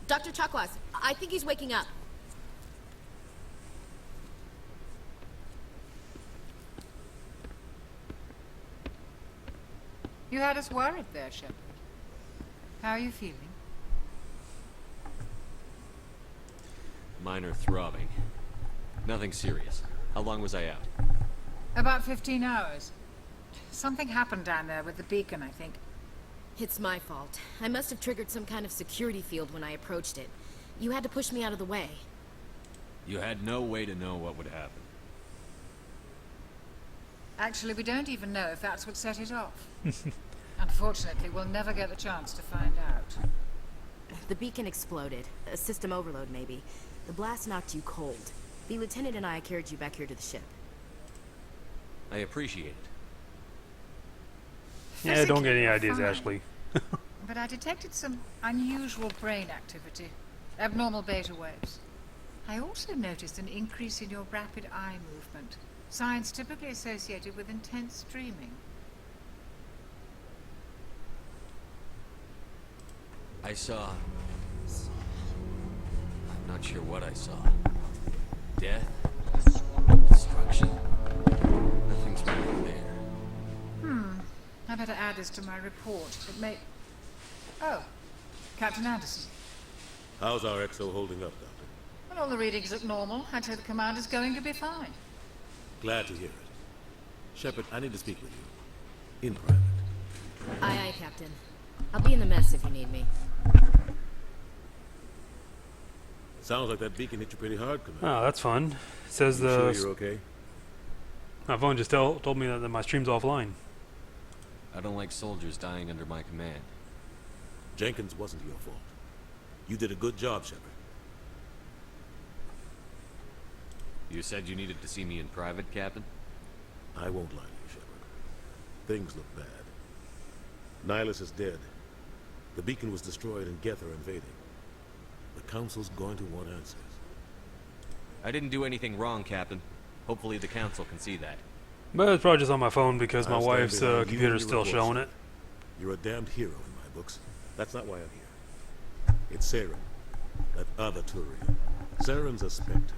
O: Dr. Chakwas, I think he's waking up.
M: You had us worried there, Shepard. How are you feeling?
I: Minor throbbing. Nothing serious. How long was I out?
M: About 15 hours. Something happened down there with the beacon, I think.
O: It's my fault. I must have triggered some kind of security field when I approached it. You had to push me out of the way.
I: You had no way to know what would happen.
M: Actually, we don't even know if that's what set it off. Unfortunately, we'll never get the chance to find out.
O: The beacon exploded. A system overload, maybe. The blast knocked you cold. The lieutenant and I carried you back here to the ship.
I: I appreciate it.
A: Yeah, don't get any ideas,
M: fine.
A: Ashley.
M: But I detected some unusual brain activity. Abnormal beta waves. I also noticed an increase in your rapid eye movement. Signs typically associated with intense dreaming.
I: I saw... I'm not sure what I saw. Death? Destruction? Nothing's really there.
M: I better add this to my report. It may... Oh, Captain Anderson.
D: How's our XO holding up, Doctor?
M: Well, all the readings look normal. I'd say the commander's going to be fine.
D: Glad to hear it. Shepard, I need to speak with you. In private.
O: Aye, aye, Captain. I'll be in the mess if you need me.
D: Sounds like that beacon hit you pretty hard, Commander.
A: Oh, that's fun. It says
D: You sure you're okay?
A: My phone just told me that my stream's offline.
I: I don't like soldiers dying under my command.
D: Jenkins wasn't your fault. You did a good job, Shepard.
I: You said you needed to see me in private, Captain?
D: I won't lie to you, Shepard. Things look bad. Nihilus is dead. The beacon was destroyed and Geth are invading. The Council's going to want answers.
I: I didn't do anything wrong, Captain. Hopefully the Council can see that.
A: But it's probably just on my phone because my
D: I'll stand
A: wife's
D: behind you
A: computer's
D: and
A: still
D: your
A: showing
D: reports.
A: it.
D: You're a damned hero in my books. That's not why I'm here. It's Saren, that other Turian. Saren's a Spectre,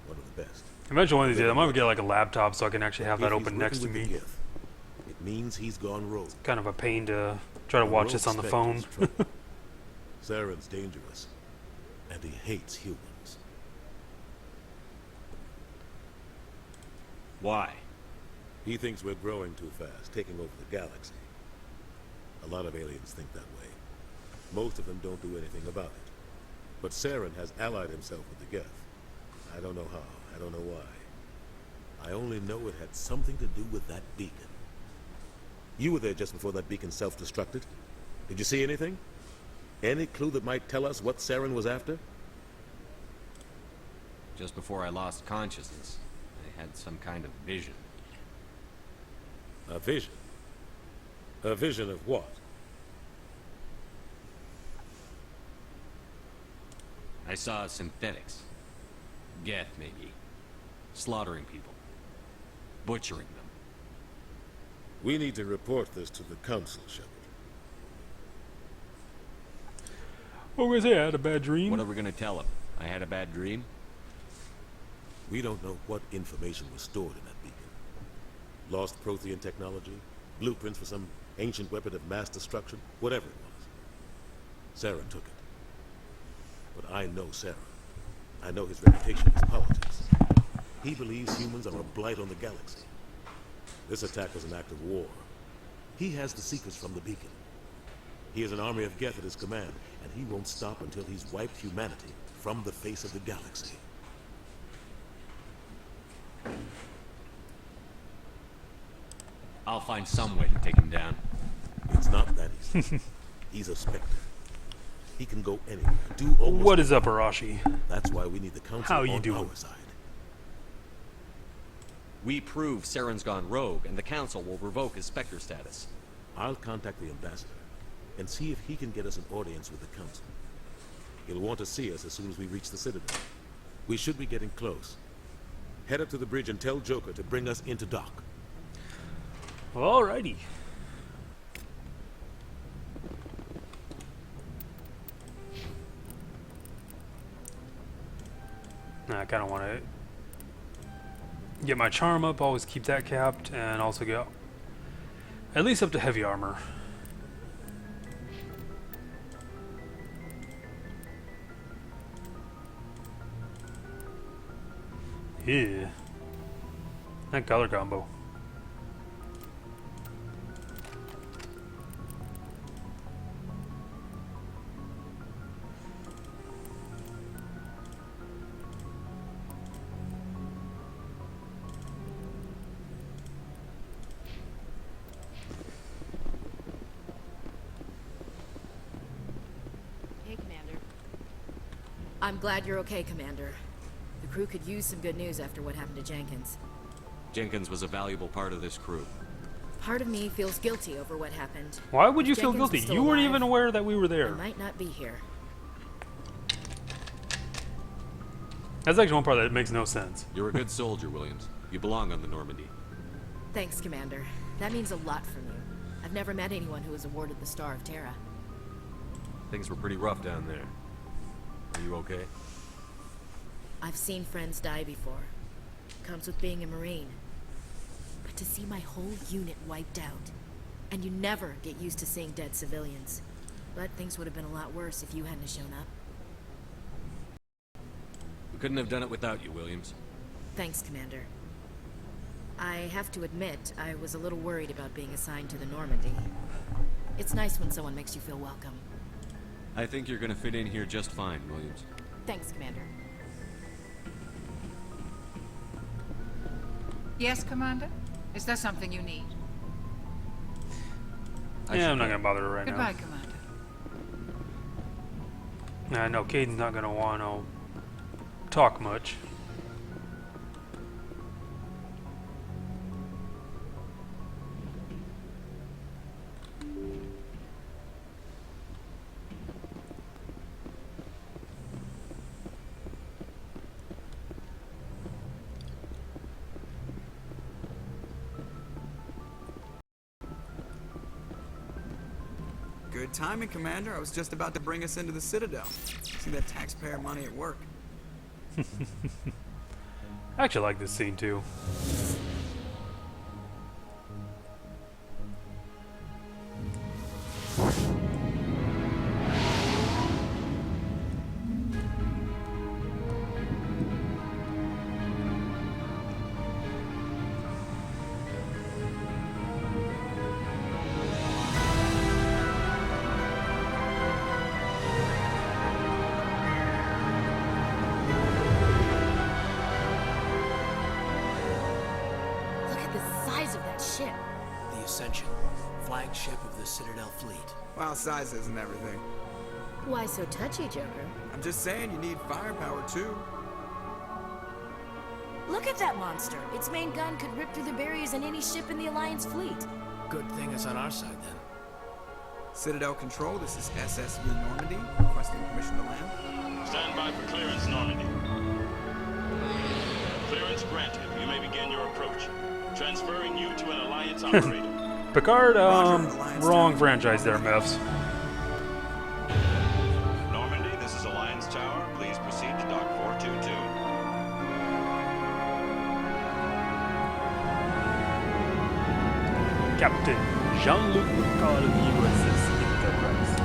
D: one of the best.
A: Eventually, one of these days, I'm gonna get like a laptop so I can actually have that
D: If he's
A: open next to
D: working with
A: me.
D: the Geth, it means he's gone rogue.
A: Kind of a pain to try to watch this on the phone.
D: Saren's dangerous, and he hates humans.
G: Why?
D: He thinks we're growing too fast, taking over the galaxy. A lot of aliens think that way. Most of them don't do anything about it. But Saren has allied himself with the Geth. I don't know how, I don't know why. I only know it had something to do with that beacon. You were there just before that beacon self-destructed. Did you see anything? Any clue that might tell us what Saren was after?
I: Just before I lost consciousness, I had some kind of vision.
D: A vision? A vision of what?
I: I saw synthetics. Geth, maybe. Slaughtering people. Butchering them.
D: We need to report this to the Council, Shepard.
A: What was it? I had a bad dream?
I: What are we gonna tell him? I had a bad dream?
D: We don't know what information was stored in that beacon. Lost Prothean technology, blueprints for some ancient weapon of mass destruction, whatever it was. Saren took it. But I know Saren. I know his reputation is politics. He believes humans are a blight on the galaxy. This attack was an act of war. He has the secrets from the beacon. He has an army of Geth at his command, and he won't stop until he's wiped humanity from the face of the galaxy.
I: I'll find some way to take him down.
D: It's not that easy. He's a Spectre. He can go anywhere, do almost
A: What is up, Arashi?
D: That's why we need the Council
A: How you
D: on
A: doing?
D: our side.
I: We prove Saren's gone rogue, and the Council will revoke his Spectre status.
D: I'll contact the ambassador and see if he can get us an audience with the Council. He'll want to see us as soon as we reach the Citadel. We should be getting close. Head up to the bridge and tell Joker to bring us into dock.
A: Alrighty. I kind of want to get my charm up, always keep that capped, and also go at least up to heavy armor. Yeah. That color combo.
O: Hey, Commander. I'm glad you're okay, Commander. The crew could use some good news after what happened to Jenkins.
I: Jenkins was a valuable part of this crew.
O: Part of me feels guilty over what happened.
A: Why would you
O: If
A: feel
O: Jenkins was
A: guilty?
O: still
A: You weren't
O: alive,
A: even aware that we were
O: I
A: there.
O: might not be here.
A: That's actually one part that makes no sense.
I: You're a good soldier, Williams. You belong on the Normandy.
O: Thanks, Commander. That means a lot from you. I've never met anyone who was awarded the Star of Terra.
I: Things were pretty rough down there. Are you okay?
O: I've seen friends die before. Comes with being a Marine. But to see my whole unit wiped out, and you never get used to seeing dead civilians. But things would have been a lot worse if you hadn't shown up.
I: We couldn't have done it without you, Williams.
O: Thanks, Commander. I have to admit, I was a little worried about being assigned to the Normandy. It's nice when someone makes you feel welcome.
I: I think you're gonna fit in here just fine, Williams.
O: Thanks, Commander.
M: Yes, Commander? Is there something you need?
A: Yeah, I'm not gonna bother her right
M: Goodbye,
A: now.
M: Commander.
A: I know Caden's not gonna want to talk much.
F: Good timing, Commander. I was just about to bring us into the Citadel. See that taxpayer money at work.
A: I actually like this scene too.
H: The Ascension, flagship of the Citadel fleet.
F: Well, size isn't everything.
O: Why so touchy, Joker?
F: I'm just saying you need firepower too.
O: Look at that monster. Its main gun could rip through the barriers in any ship in the Alliance fleet.
H: Good thing it's on our side, then.
F: Citadel Control, this is SSV Normandy, requesting permission to land.
J: Stand by for clearance, Normandy. Clearance granted. You may begin your approach. Transferring you to an Alliance operator.
A: Picard, wrong franchise there, Mevs.
J: Normandy, this is Alliance Tower. Please proceed to Dock 422.
A: Captain Jean-Luc Picard of USS Enterprise.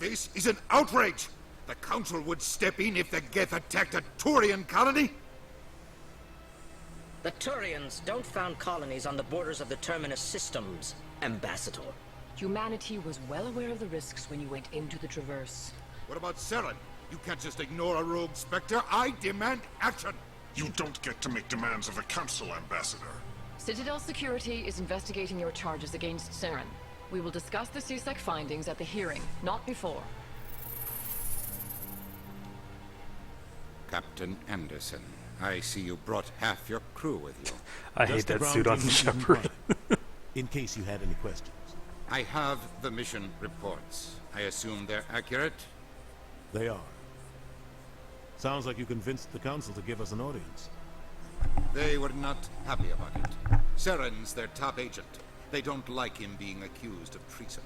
R: This is an outrage! The Council would step in if the Geth attacked a Turian colony?
U: The Turians don't found colonies on the borders of the Terminus systems, Ambassador.
V: Humanity was well aware of the risks when you went into the Traverse.
R: What about Saren? You can't just ignore a rogue Spectre. I demand action!
W: You don't get to make demands of the Council, Ambassador.
V: Citadel Security is investigating your charges against Saren. We will discuss the CSEC findings at the hearing, not before.
C: Captain Anderson, I see you brought half your crew with you.
A: I hate that suit on Shepard.
D: In case you had any questions.
C: I have the mission reports. I assume they're accurate?
D: They are. Sounds like you convinced the Council to give us an audience.
C: They were not happy about it. Saren's their top agent. They don't like him being accused of treason.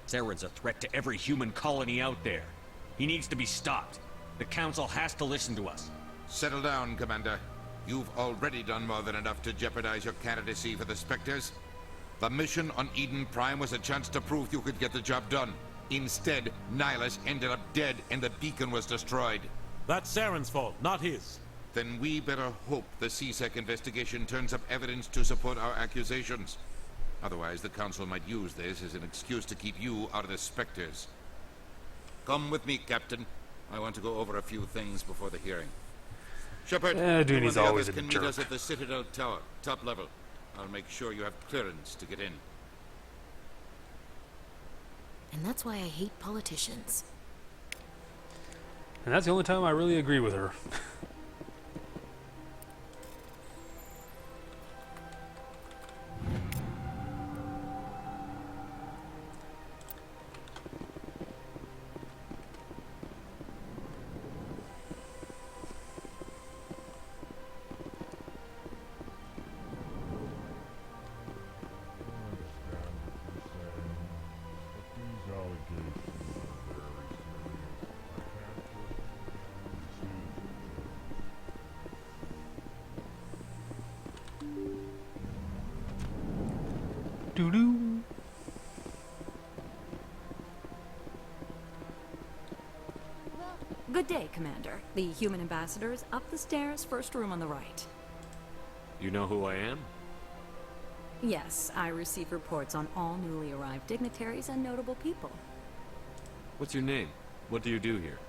X: Saren's a threat to every human colony out there. He needs to be stopped. The Council has to listen to us.
C: Settle down, Commander. You've already done more than enough to jeopardize your candidacy for the Spectres. The mission on Eden Prime was a chance to prove you could get the job done. Instead, Nihilus ended up dead and the beacon was destroyed.
D: That's Saren's fault, not his.
C: Then we better hope the CSEC investigation turns up evidence to support our accusations. Otherwise, the Council might use this as an excuse to keep you out of the Spectres. Come with me, Captain. I want to go over a few things before the hearing. Shepard,
A: dude, he's always a
C: can
A: jerk.
C: meet us at the Citadel Tower, top level. I'll make sure you have clearance to get in.
O: And that's why I hate politicians.
A: And that's the only time I really agree with her. Doo-doo.
Y: Good day, Commander. The human ambassador is up the stairs, first room on the right.
X: You know who I am?
Y: Yes, I receive reports on all newly arrived dignitaries and notable people.
X: What's your name? What do you do here?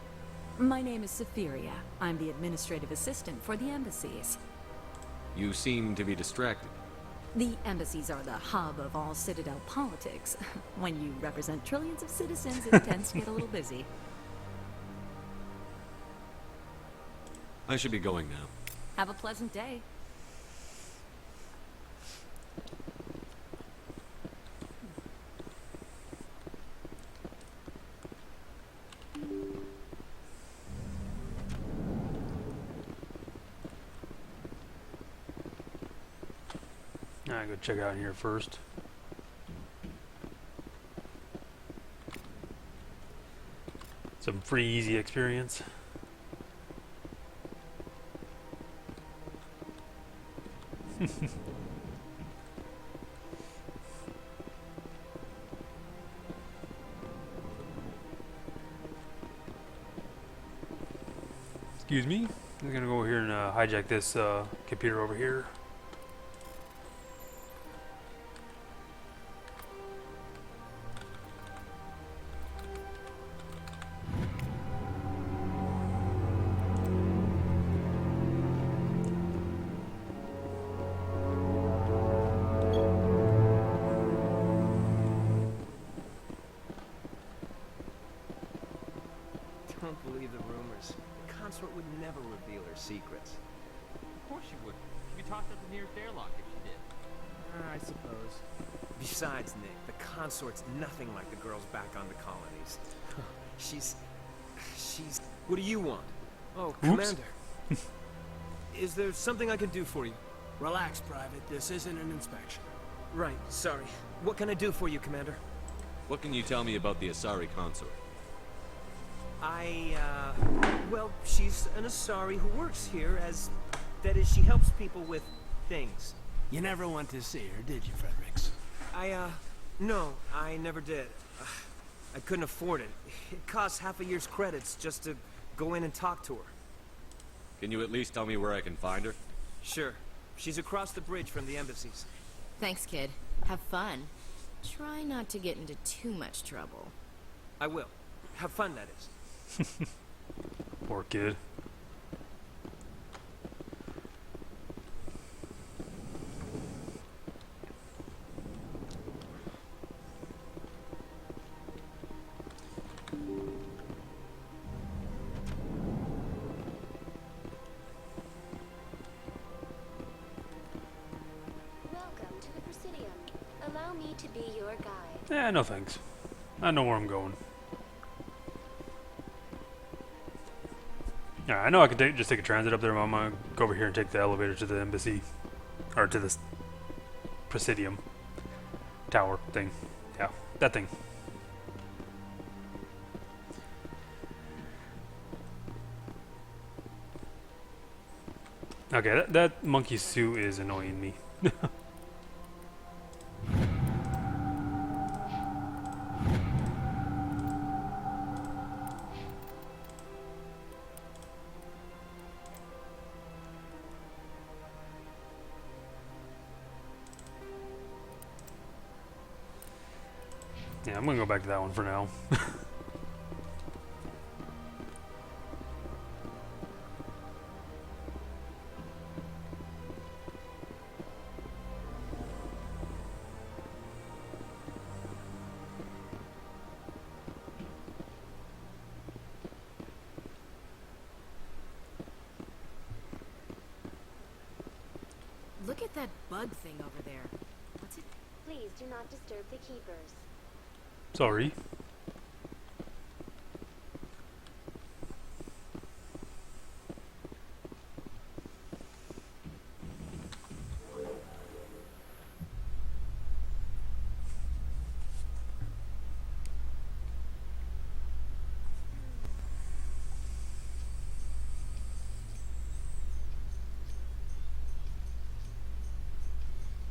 Y: My name is Saphiria. I'm the administrative assistant for the embassies.
X: You seem to be distracted.
Y: The embassies are the hub of all Citadel politics. When you represent trillions of citizens, it tends to get a little busy.
X: I should be going now.
Y: Have a pleasant day.
A: I go check out here first. Some free easy experience. Excuse me. I'm gonna go over here and hijack this computer over here.
E: Don't believe the rumors. The consort would never reveal her secrets.
K: Of course she would. She'd be tossed out the nearest airlock if she did.
E: I suppose. Besides, Nick, the consort's nothing like the girls back on the colonies. She's... What do you want? Oh,
A: Oops.
E: Commander. Is there something I can do for you?
H: Relax, Private. This isn't an inspection.
E: Right, sorry. What can I do for you, Commander?
I: What can you tell me about the Asari consort?
E: Well, she's an Asari who works here as... That is, she helps people with things.
H: You never went to see her, did you, Fredericks?
E: No, I never did. I couldn't afford it. It costs half a year's credits just to go in and talk to her.
I: Can you at least tell me where I can find her?
E: Sure. She's across the bridge from the embassies.
O: Thanks, kid. Have fun. Try not to get into too much trouble.
E: I will. Have fun, that is.
A: Poor kid.
L: Welcome to the Presidium. Allow me to be your guide.
A: Eh, no thanks. I know where I'm going. Yeah, I know I can just take a transit up there, but I'm gonna go over here and take the elevator to the embassy. Or to this Presidium tower thing. Yeah, that thing. Okay, that monkey suit is annoying me. Yeah, I'm gonna go back to that one for now.
O: Look at that bug thing over there. What's it?
L: Please do not disturb the keepers.
A: Sorry.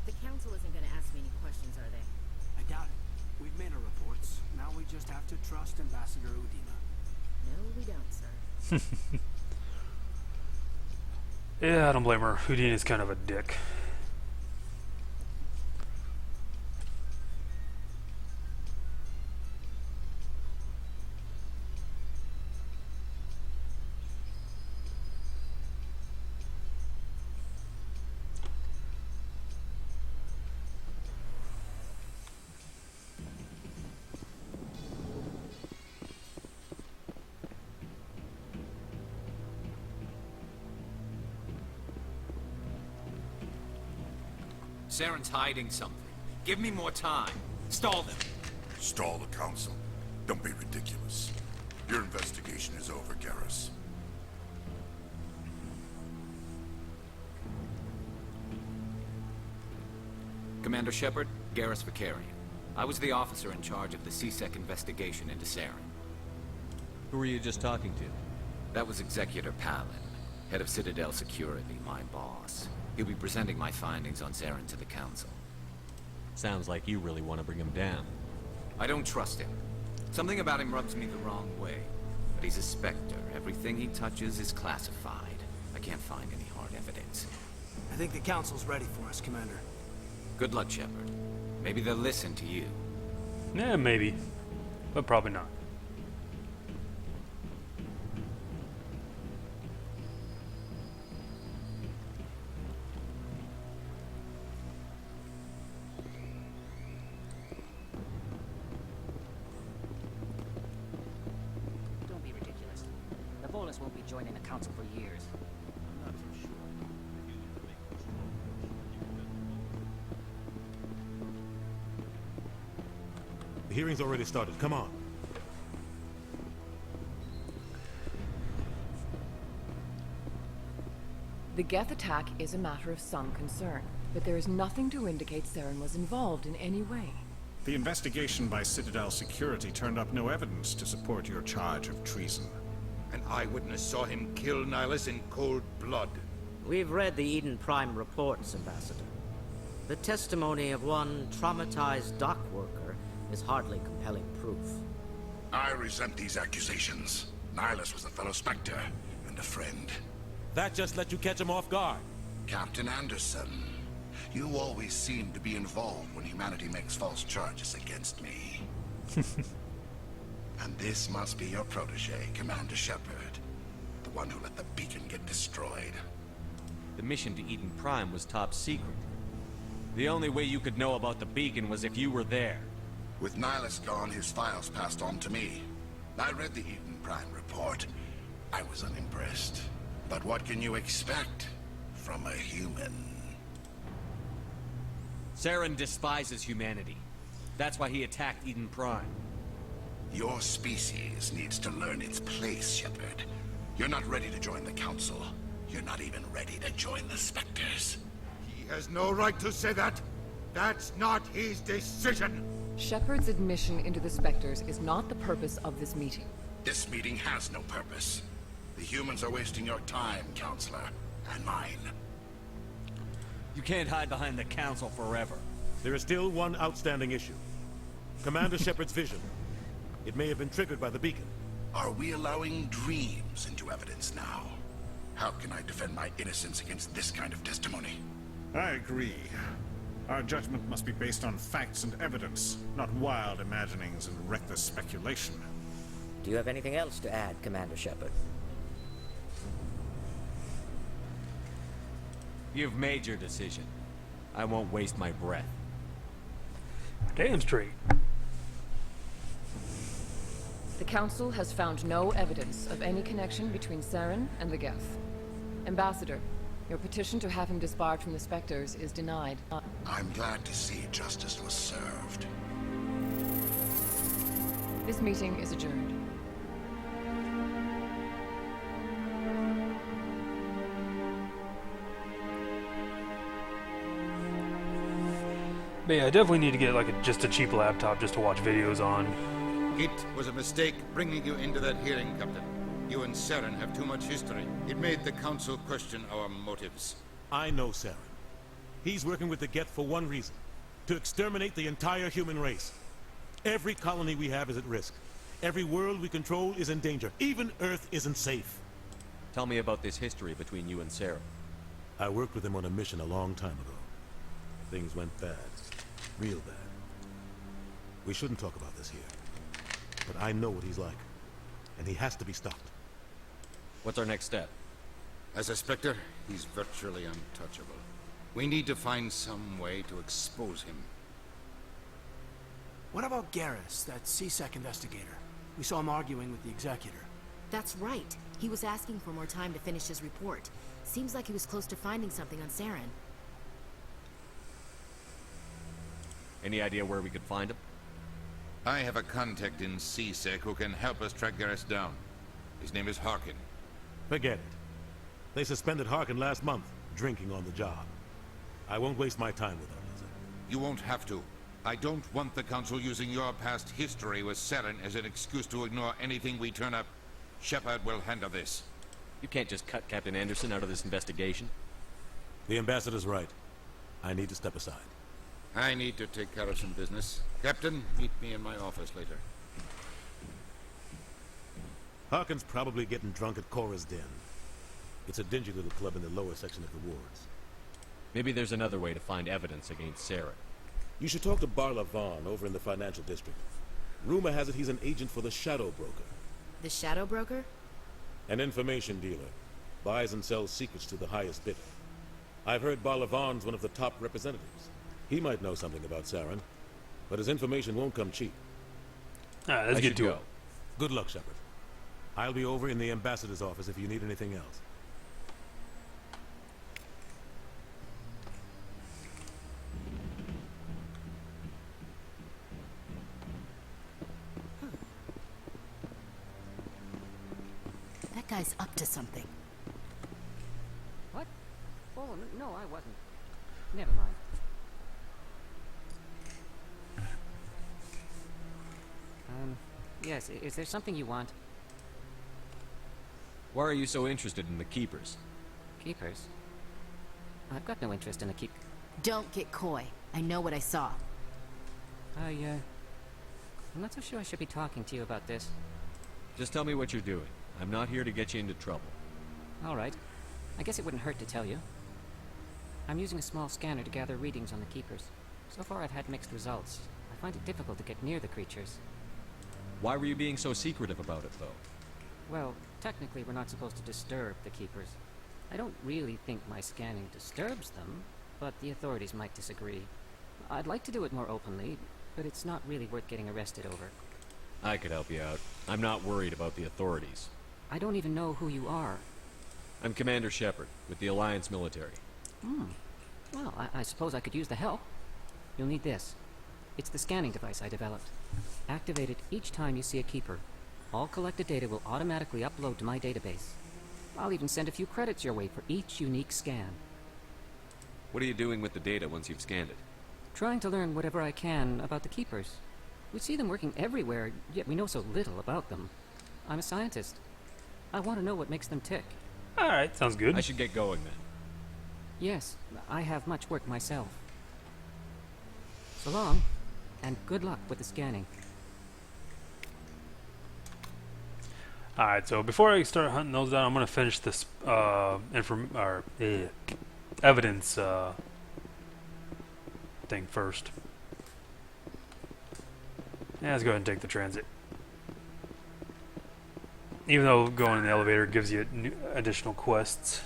O: The council isn't going to ask me any questions, are they?
H: I doubt it. We've made our reports. Now we just have to trust Ambassador Udina.
O: No, we don't, sir.
A: Yeah, I don't blame her. Houdini's kind of a dick.
P: Saren's hiding something. Give me more time. Stall them.
R: Stall the council. Don't be ridiculous. Your investigation is over, Garrus.
P: Commander Shepard, Garrus Vicarian. I was the officer in charge of the CSEC investigation into Saren.
I: Who were you just talking to?
P: That was Executor Palin, head of Citadel Security, my boss. He'll be presenting my findings on Saren to the Council.
I: Sounds like you really want to bring him down.
P: I don't trust him. Something about him rubs me the wrong way. But he's a Spectre. Everything he touches is classified. I can't find any hard evidence.
H: I think the Council's ready for us, Commander.
P: Good luck, Shepard. Maybe they'll listen to you.
A: Yeah, maybe. But probably not.
B: Don't be ridiculous. The Volus won't be joining the Council for years. I'm not so sure.
D: The hearing's already started. Come on.
V: The Geth attack is a matter of some concern, but there is nothing to indicate Saren was involved in any way.
G: The investigation by Citadel Security turned up no evidence to support your charge of treason.
C: An eyewitness saw him kill Nihilus in cold blood.
U: We've read the Eden Prime reports, Ambassador. The testimony of one traumatized dock worker is hardly compelling proof.
R: I resent these accusations. Nihilus was a fellow Spectre and a friend.
D: That just let you catch him off guard.
R: Captain Anderson, you always seem to be involved when humanity makes false charges against me. And this must be your protege, Commander Shepard. The one who let the beacon get destroyed.
X: The mission to Eden Prime was top secret. The only way you could know about the beacon was if you were there.
R: With Nihilus gone, his files passed on to me. I read the Eden Prime report. I was unimpressed. But what can you expect from a human?
X: Saren despises humanity. That's why he attacked Eden Prime.
R: Your species needs to learn its place, Shepard. You're not ready to join the Council. You're not even ready to join the Spectres.
C: He has no right to say that. That's not his decision.
V: Shepard's admission into the Spectres is not the purpose of this meeting.
R: This meeting has no purpose. The humans are wasting your time, Counselor, and mine.
X: You can't hide behind the Council forever.
D: There is still one outstanding issue. Commander Shepard's vision. It may have been triggered by the beacon.
R: Are we allowing dreams into evidence now? How can I defend my innocence against this kind of testimony?
G: I agree. Our judgment must be based on facts and evidence, not wild imaginings and reckless speculation.
U: Do you have anything else to add, Commander Shepard?
X: You've made your decision. I won't waste my breath.
A: Damn straight.
V: The Council has found no evidence of any connection between Saren and the Geth. Ambassador, your petition to have him disbarred from the Spectres is denied.
R: I'm glad to see justice was served.
V: This meeting is adjourned.
A: But yeah, I definitely need to get like just a cheap laptop just to watch videos on.
C: It was a mistake bringing you into that hearing, Captain. You and Saren have too much history. It made the Council question our motives.
D: I know Saren. He's working with the Geth for one reason. To exterminate the entire human race. Every colony we have is at risk. Every world we control is in danger. Even Earth isn't safe.
I: Tell me about this history between you and Saren.
D: I worked with him on a mission a long time ago. Things went bad. Real bad. We shouldn't talk about this here. But I know what he's like. And he has to be stopped.
I: What's our next step?
C: As a Spectre, he's virtually untouchable. We need to find some way to expose him.
H: What about Garrus, that CSEC investigator? We saw him arguing with the Executor.
O: That's right. He was asking for more time to finish his report. Seems like he was close to finding something on Saren.
I: Any idea where we could find him?
C: I have a contact in CSEC who can help us track Garrus down. His name is Harkin.
D: Forget it. They suspended Harkin last month, drinking on the job. I won't waste my time with him, Lizard.
C: You won't have to. I don't want the Council using your past history with Saren as an excuse to ignore anything we turn up. Shepard will handle this.
I: You can't just cut Captain Anderson out of this investigation.
D: The Ambassador's right. I need to step aside.
C: I need to take care of some business. Captain, meet me in my office later.
D: Harkin's probably getting drunk at Cora's Den. It's a dingy little club in the lower section of the wards.
I: Maybe there's another way to find evidence against Sarah.
D: You should talk to Barla Vaughn over in the financial district. Rumor has it he's an agent for the Shadow Broker.
O: The Shadow Broker?
D: An information dealer. Buys and sells secrets to the highest bidder. I've heard Barla Vaughn's one of the top representatives. He might know something about Saren, but his information won't come cheap.
A: Alright, let's get to it.
D: Good luck, Shepard. I'll be over in the Ambassador's office if you need anything else.
O: That guy's up to something.
B: What? Oh, no, I wasn't. Never mind. Yes, is there something you want?
I: Why are you so interested in the Keepers?
B: Keepers? I've got no interest in the
O: Don't get coy. I know what I saw.
B: I'm not so sure I should be talking to you about this.
I: Just tell me what you're doing. I'm not here to get you into trouble.
B: All right. I guess it wouldn't hurt to tell you. I'm using a small scanner to gather readings on the Keepers. So far I've had mixed results. I find it difficult to get near the creatures.
I: Why were you being so secretive about it, though?
B: Well, technically we're not supposed to disturb the Keepers. I don't really think my scanning disturbs them, but the authorities might disagree. I'd like to do it more openly, but it's not really worth getting arrested over.
I: I could help you out. I'm not worried about the authorities.
B: I don't even know who you are.
I: I'm Commander Shepard, with the Alliance military.
B: Well, I suppose I could use the help. You'll need this. It's the scanning device I developed. Activate it each time you see a Keeper. All collected data will automatically upload to my database. I'll even send a few credits your way for each unique scan.
I: What are you doing with the data once you've scanned it?
B: Trying to learn whatever I can about the Keepers. We see them working everywhere, yet we know so little about them. I'm a scientist. I want to know what makes them tick.
A: Alright, sounds good.
I: I should get going then.
B: Yes, I have much work myself. So long, and good luck with the scanning.
A: Alright, so before I start hunting those down, I'm going to finish this evidence thing first. Yeah, let's go ahead and take the transit. Even though going in the elevator gives you additional quests.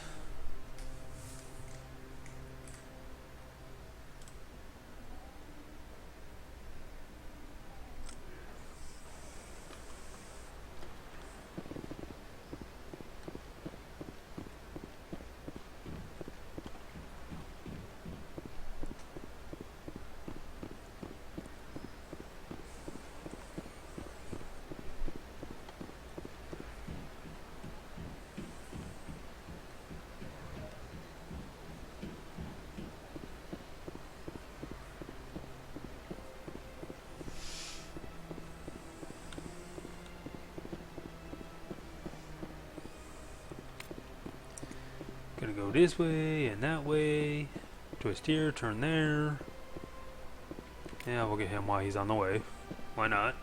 A: Gonna go this way and that way. Twist here, turn there. Yeah, we'll get him while he's on the way. Why not?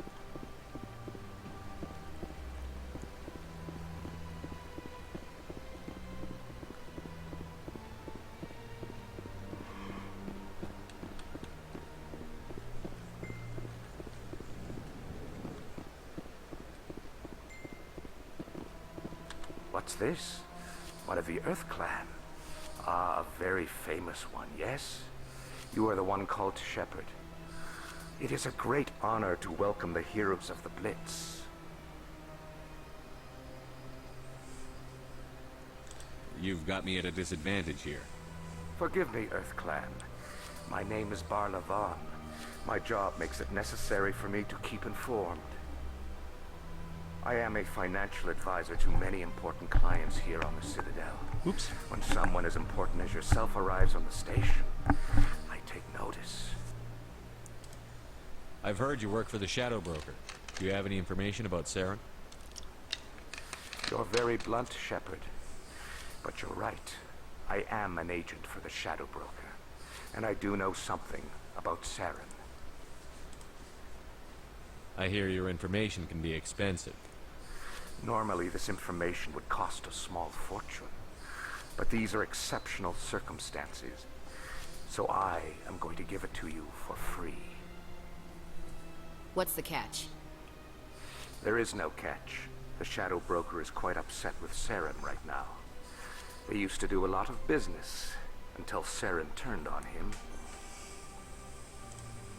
M: What's this? One of the Earth Clan. Ah, a very famous one, yes? You are the one called Shepard. It is a great honor to welcome the heroes of the Blitz.
I: You've got me at a disadvantage here.
M: Forgive me, Earth Clan. My name is Barla Vaughn. My job makes it necessary for me to keep informed. I am a financial advisor to many important clients here on the Citadel.
A: Oops.
M: When someone as important as yourself arrives on the station, I take notice.
X: I've heard you work for the Shadow Broker. Do you have any information about Saren?
M: You're very blunt, Shepard. But you're right. I am an agent for the Shadow Broker. And I do know something about Saren.
X: I hear your information can be expensive.
M: Normally, this information would cost a small fortune. But these are exceptional circumstances. So I am going to give it to you for free.
O: What's the catch?
M: There is no catch. The Shadow Broker is quite upset with Saren right now. They used to do a lot of business until Saren turned on him.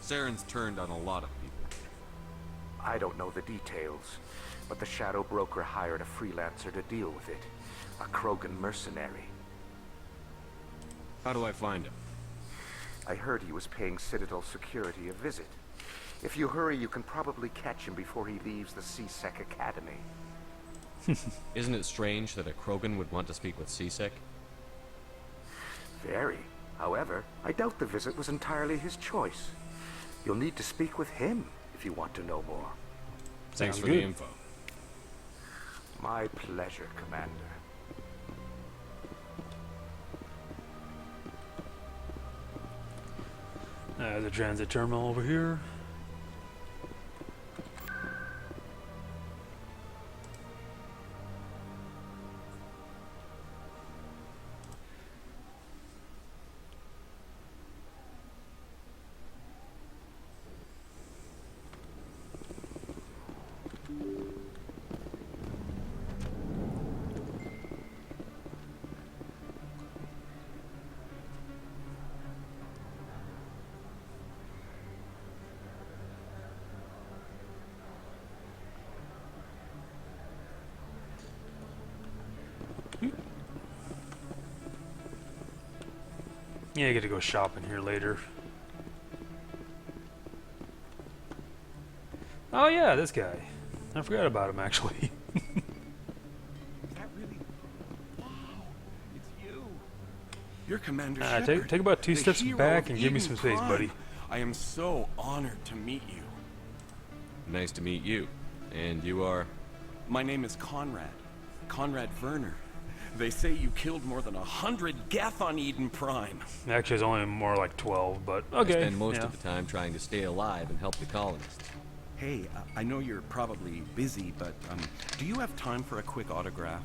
X: Saren's turned on a lot of people.
M: I don't know the details, but the Shadow Broker hired a freelancer to deal with it. A Krogan mercenary.
X: How do I find him?
M: I heard he was paying Citadel security a visit. If you hurry, you can probably catch him before he leaves the C-Sec Academy.
X: Isn't it strange that a Krogan would want to speak with C-Sec?
M: Very. However, I doubt the visit was entirely his choice. You'll need to speak with him if you want to know more.
X: Thanks for the info.
M: My pleasure, Commander.
A: The transit terminal over here. Yeah, I get to go shopping here later. Oh yeah, this guy. I forgot about him actually.
E: Is that really? Wow, it's you. You're Commander Shepard.
A: Take about 2
E: the
A: steps
E: hero
A: back
E: of
A: and give me
E: Eden
A: some space,
E: Prime.
A: buddy.
E: I am so honored to meet you.
X: Nice to meet you. And you are?
E: My name is Conrad. Conrad Werner. They say you killed more than 100 Geth on Eden Prime.
A: Actually, it's only more like 12, but okay.
X: I spend most of the time trying to stay alive and help the colonists.
E: Hey, I know you're probably busy, but do you have time for a quick autograph?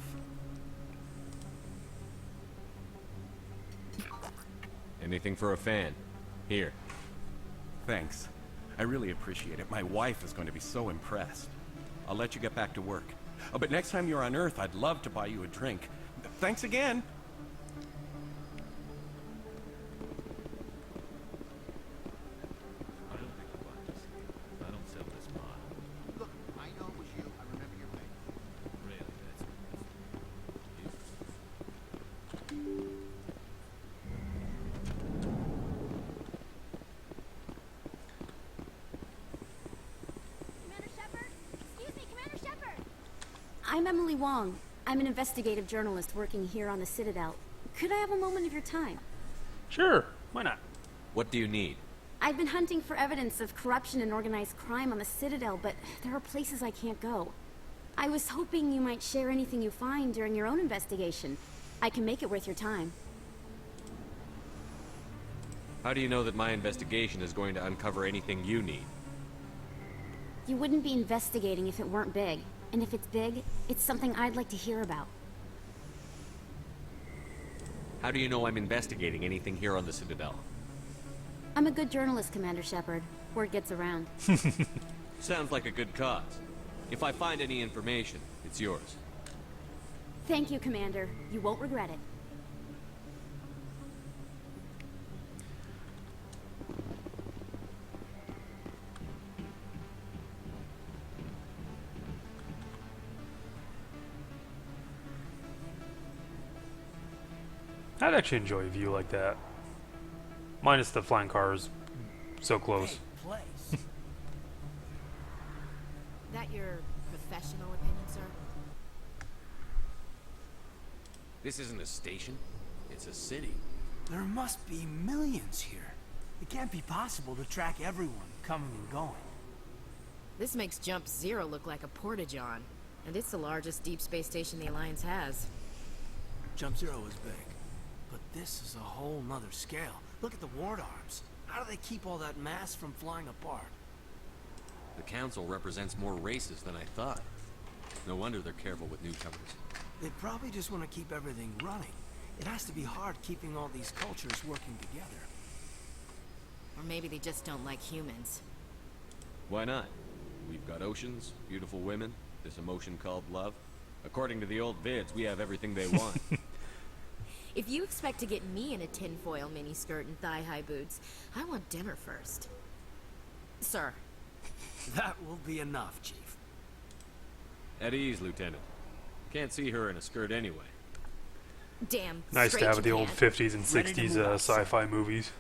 X: Anything for a fan. Here.
E: Thanks. I really appreciate it. My wife is going to be so impressed. I'll let you get back to work. Oh, but next time you're on Earth, I'd love to buy you a drink. Thanks again.
I: I don't think you want to see it. I don't sell this pot.
R: Look, I know it was you. I remember your face.
I: Really, that's
L: Commander Shepard? Excuse me, Commander Shepard!
F: I'm Emily Wong. I'm an investigative journalist working here on the Citadel. Could I have a moment of your time?
A: Sure, why not?
X: What do you need?
F: I've been hunting for evidence of corruption and organized crime on the Citadel, but there are places I can't go. I was hoping you might share anything you find during your own investigation. I can make it worth your time.
X: How do you know that my investigation is going to uncover anything you need?
F: You wouldn't be investigating if it weren't big. And if it's big, it's something I'd like to hear about.
X: How do you know I'm investigating anything here on the Citadel?
F: I'm a good journalist, Commander Shepard. Word gets around.
X: Sounds like a good cause. If I find any information, it's yours.
F: Thank you, Commander. You won't regret it.
A: I'd actually enjoy a view like that. Minus the flying cars so close.
O: That your professional opinion, sir?
X: This isn't a station. It's a city.
H: There must be millions here. It can't be possible to track everyone coming and going.
O: This makes Jump Zero look like a porta-john, and it's the largest deep space station the Alliance has.
H: Jump Zero is big, but this is a whole nother scale. Look at the ward arms. How do they keep all that mass from flying apart?
I: The Council represents more races than I thought. No wonder they're careful with newcomers.
H: They probably just want to keep everything running. It has to be hard keeping all these cultures working together.
O: Or maybe they just don't like humans.
I: Why not? We've got oceans, beautiful women, this emotion called love. According to the old vids, we have everything they want.
O: If you expect to get me in a tinfoil miniskirt and thigh-high boots, I want dinner first. Sir.
H: That will be enough, Chief.
I: At ease, Lieutenant. Can't see her in a skirt anyway.
O: Damn.
A: Nice to have the old 50s and 60s sci-fi movies.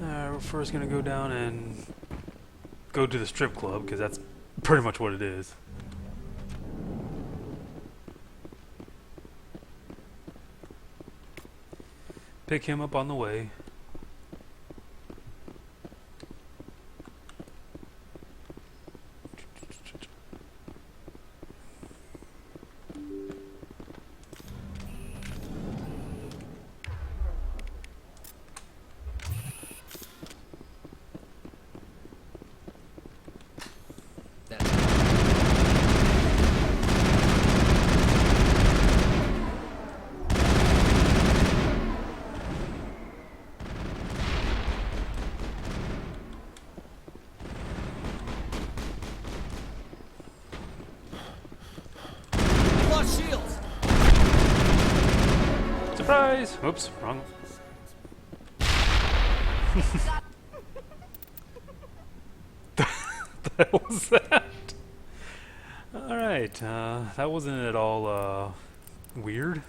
A: We're first gonna go down and go to the strip club, because that's pretty much what it is. Pick him up on the way. Surprise! Oops, wrong. That was that. Alright, that wasn't at all weird.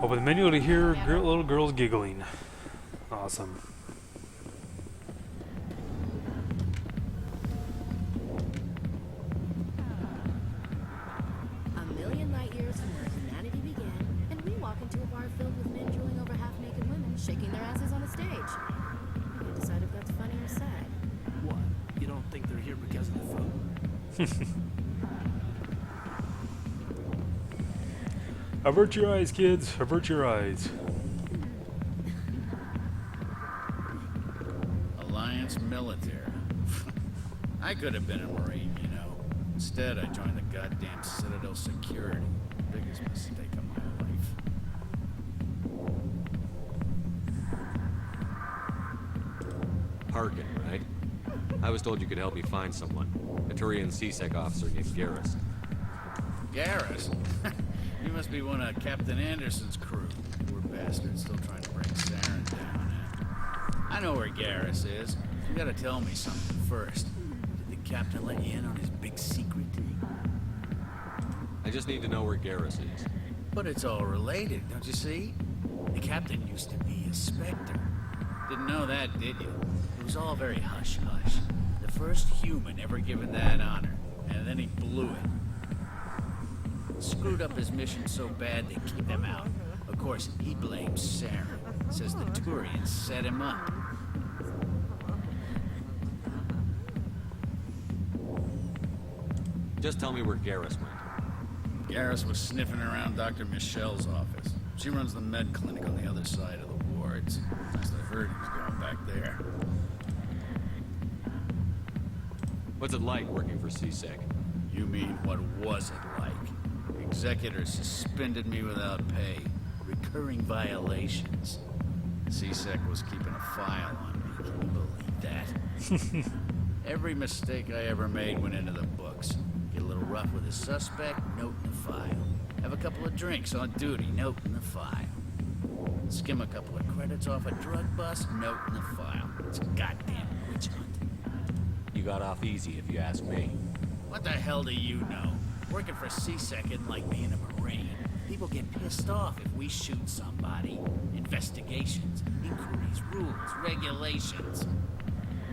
A: Open the menu to hear little girls giggling. Awesome.
O: A million light years from where humanity began, and we walk into a bar filled with men drooling over half-naked women, shaking their asses on a stage. I can't decide if that's funny or sad.
H: What? You don't think they're here because of the food?
A: Avert your eyes, kids. Avert your eyes.
J: Alliance military. I could have been a Marine, you know. Instead, I joined the goddamn Citadel security. Biggest mistake of my life.
I: Paragon, right? I was told you could help me find someone. A Turian CSEC officer named Garrus.
J: Garrus? You must be one of Captain Anderson's crew. Poor bastard, still trying to bring Saren down. I know where Garrus is. You gotta tell me something first. Did the captain let you in on his big secret?
I: I just need to know where Garrus is.
J: But it's all related, don't you see? The captain used to be a Spectre. Didn't know that, did you? It was all very hush-hush. The first human ever given that honor, and then he blew it. Screwed up his mission so bad they kicked him out. Of course, he blames Saren. Says the Turians set him up.
I: Just tell me where Garrus went.
J: Garrus was sniffing around Dr. Michelle's office. She runs the med clinic on the other side of the wards. Last I heard, he was going back there.
I: What's it like working for CSEC?
J: You mean, what was it like? Executors suspended me without pay. Recurring violations. CSEC was keeping a file on me. Can you believe that? Every mistake I ever made went into the books. Get a little rough with a suspect, note in the file. Have a couple of drinks on duty, note in the file. Skim a couple of credits off a drug bust, note in the file. It's a goddamn witch hunt.
I: You got off easy, if you ask me.
J: What the hell do you know? Working for CSEC isn't like being a Marine. People get pissed off if we shoot somebody. Investigations, inquiries, rules, regulations.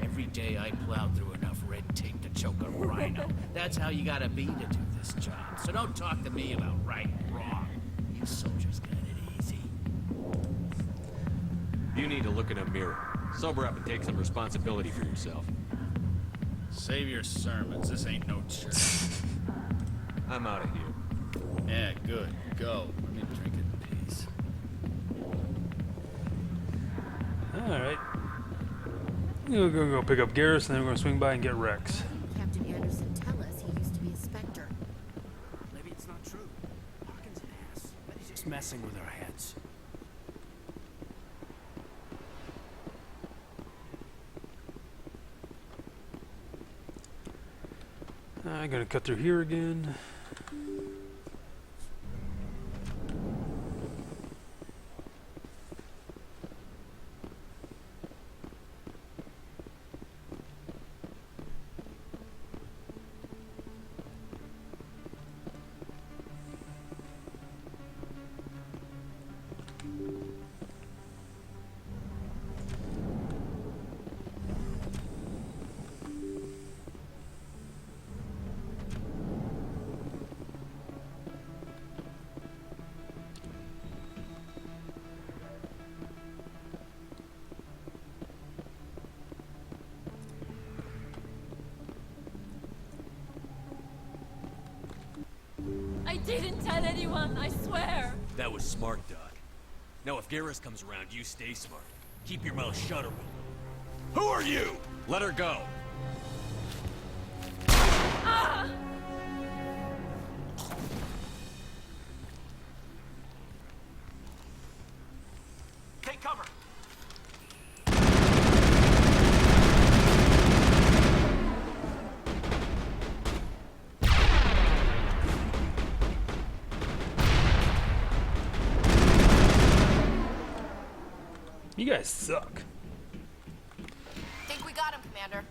J: Every day I plow through enough red tape to choke a rhino. That's how you gotta be to do this job. So don't talk to me about right and wrong. You soldiers got it easy.
X: You need to look in a mirror. Sober up and take some responsibility for yourself.
J: Save your sermons. This ain't no church.
X: I'm out of here.
J: Yeah, good. Go. Let me drink in peace.
A: Alright. We're gonna go pick up Garrus, and then we're gonna swing by and get Rex.
O: Captain Anderson tell us he used to be a Spectre.
H: Maybe it's not true. Parkin's an ass. But he's just messing with our heads.
A: I'm gonna cut through here again.
N: I didn't tell anyone, I swear.
X: That was smart, Doc. Now if Garrus comes around, you stay smart. Keep your mouth shut or we'll... Who are you? Let her go.
N: Ah!
H: Take cover.
A: You guys suck.
O: Think we got him, Commander.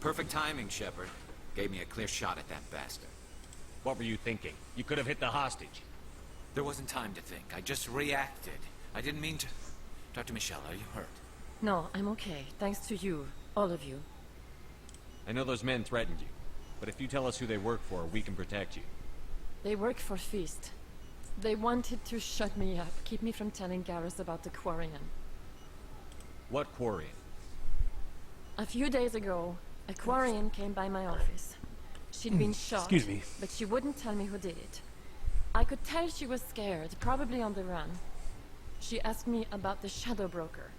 P: Perfect timing, Shepard. Gave me a clear shot at that bastard.
X: What were you thinking? You could have hit the hostage.
P: There wasn't time to think. I just reacted. I didn't mean to... Dr. Michelle, are you hurt?
V: No, I'm okay. Thanks to you. All of you.
X: I know those men threatened you, but if you tell us who they work for, we can protect you.
V: They work for Feast. They wanted to shut me up, keep me from telling Garrus about the Quarian.
X: What Quarian?
V: A few days ago, a Quarian came by my office. She'd been shot,
A: Excuse me.
V: but she wouldn't tell me who did it. I could tell she was scared, probably on the run. She asked me about the Shadow Broker.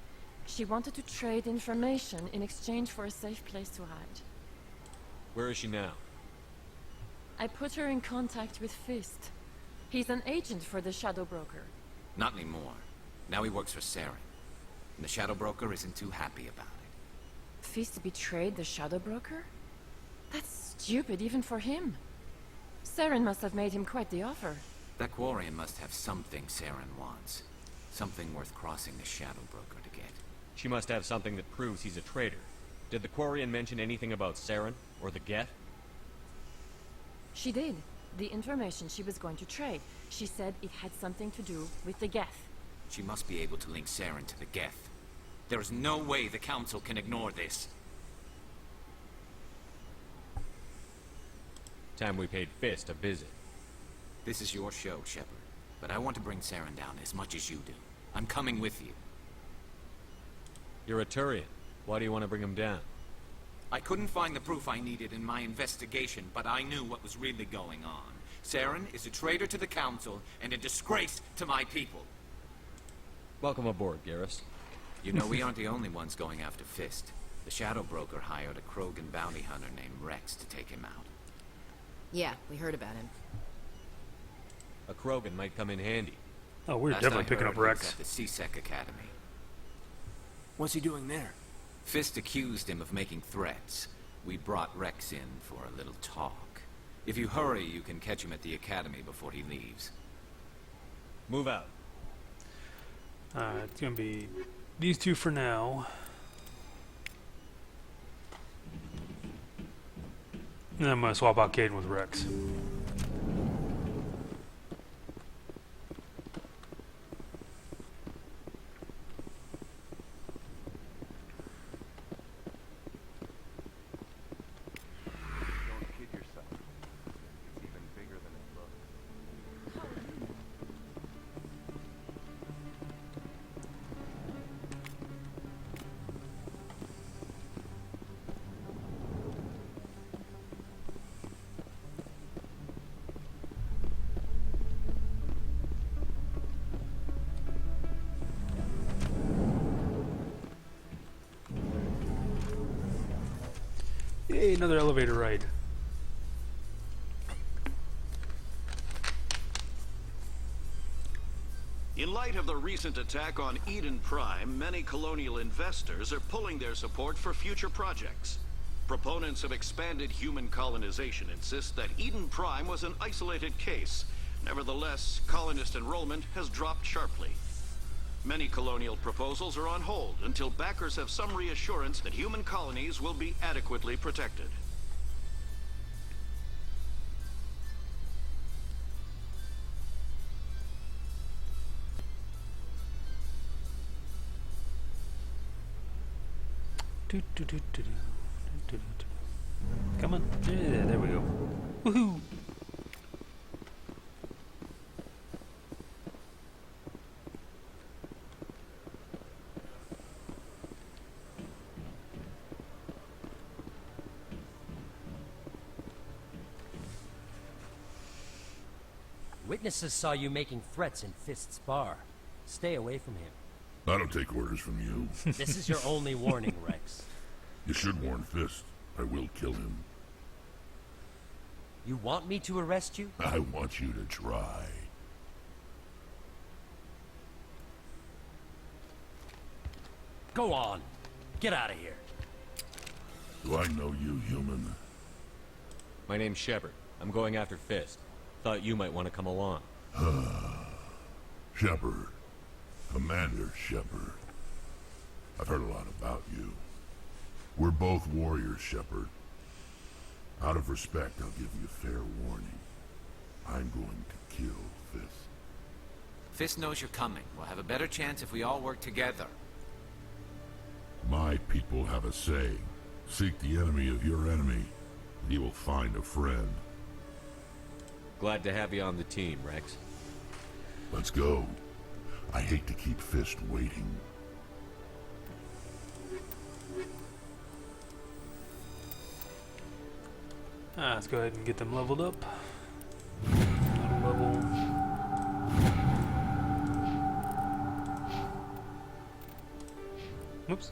V: She wanted to trade information in exchange for a safe place to hide.
X: Where is she now?
V: I put her in contact with Fist. He's an agent for the Shadow Broker.
P: Not anymore. Now he works for Saren. And the Shadow Broker isn't too happy about it.
V: Fist betrayed the Shadow Broker? That's stupid even for him. Saren must have made him quite the offer.
P: That Quarian must have something Saren wants. Something worth crossing the Shadow Broker to get.
X: She must have something that proves he's a traitor. Did the Quarian mention anything about Saren or the Geth?
V: She did. The information she was going to trade. She said it had something to do with the Geth.
P: She must be able to link Saren to the Geth. There is no way the Council can ignore this.
X: Time we paid Fist a visit.
P: This is your show, Shepard. But I want to bring Saren down as much as you do. I'm coming with you.
X: You're a Turian. Why do you want to bring him down?
P: I couldn't find the proof I needed in my investigation, but I knew what was really going on. Saren is a traitor to the Council and a disgrace to my people.
X: Welcome aboard, Garrus.
P: You know, we aren't the only ones going after Fist. The Shadow Broker hired a Krogan bounty hunter named Rex to take him out.
O: Yeah, we heard about him.
X: A Krogan might come in handy.
A: Oh, we're
P: Last
A: definitely
P: I
A: picking
P: heard,
A: up
P: he was
A: Rex.
P: at the CSEC Academy.
H: What's he doing there?
P: Fist accused him of making threats. We brought Rex in for a little talk. If you hurry, you can catch him at the Academy before he leaves.
X: Move out.
A: It's gonna be these two for now. And I'm gonna swap out Caden with Rex.
M: Don't kid yourself. It's even bigger than it looks.
A: Yay, another elevator ride.
Q: In light of the recent attack on Eden Prime, many colonial investors are pulling their support for future projects. Proponents of expanded human colonization insist that Eden Prime was an isolated case. Nevertheless, colonist enrollment has dropped sharply. Many colonial proposals are on hold until backers have some reassurance that human colonies will be adequately protected.
A: Come on. Yeah, there we go. Woohoo!
S: Witnesses saw you making threats in Fist's bar. Stay away from him.
T: I don't take orders from you.
S: This is your only warning, Rex.
T: You should warn Fist. I will kill him.
S: You want me to arrest you?
T: I want you to try.
S: Go on. Get out of here.
T: Do I know you, human?
X: My name's Shepard. I'm going after Fist. Thought you might want to come along.
T: Shepard. Commander Shepard. I've heard a lot about you. We're both warriors, Shepard. Out of respect, I'll give you a fair warning. I'm going to kill Fist.
P: Fist knows you're coming. We'll have a better chance if we all work together.
T: My people have a saying. Seek the enemy of your enemy, and you will find a friend.
X: Glad to have you on the team, Rex.
T: Let's go. I hate to keep Fist waiting.
A: Let's go ahead and get them leveled up. Level. Oops.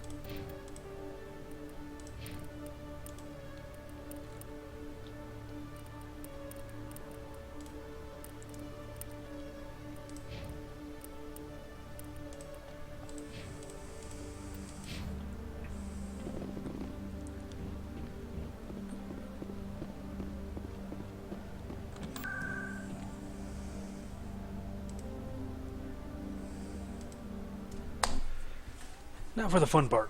A: Now for the fun part.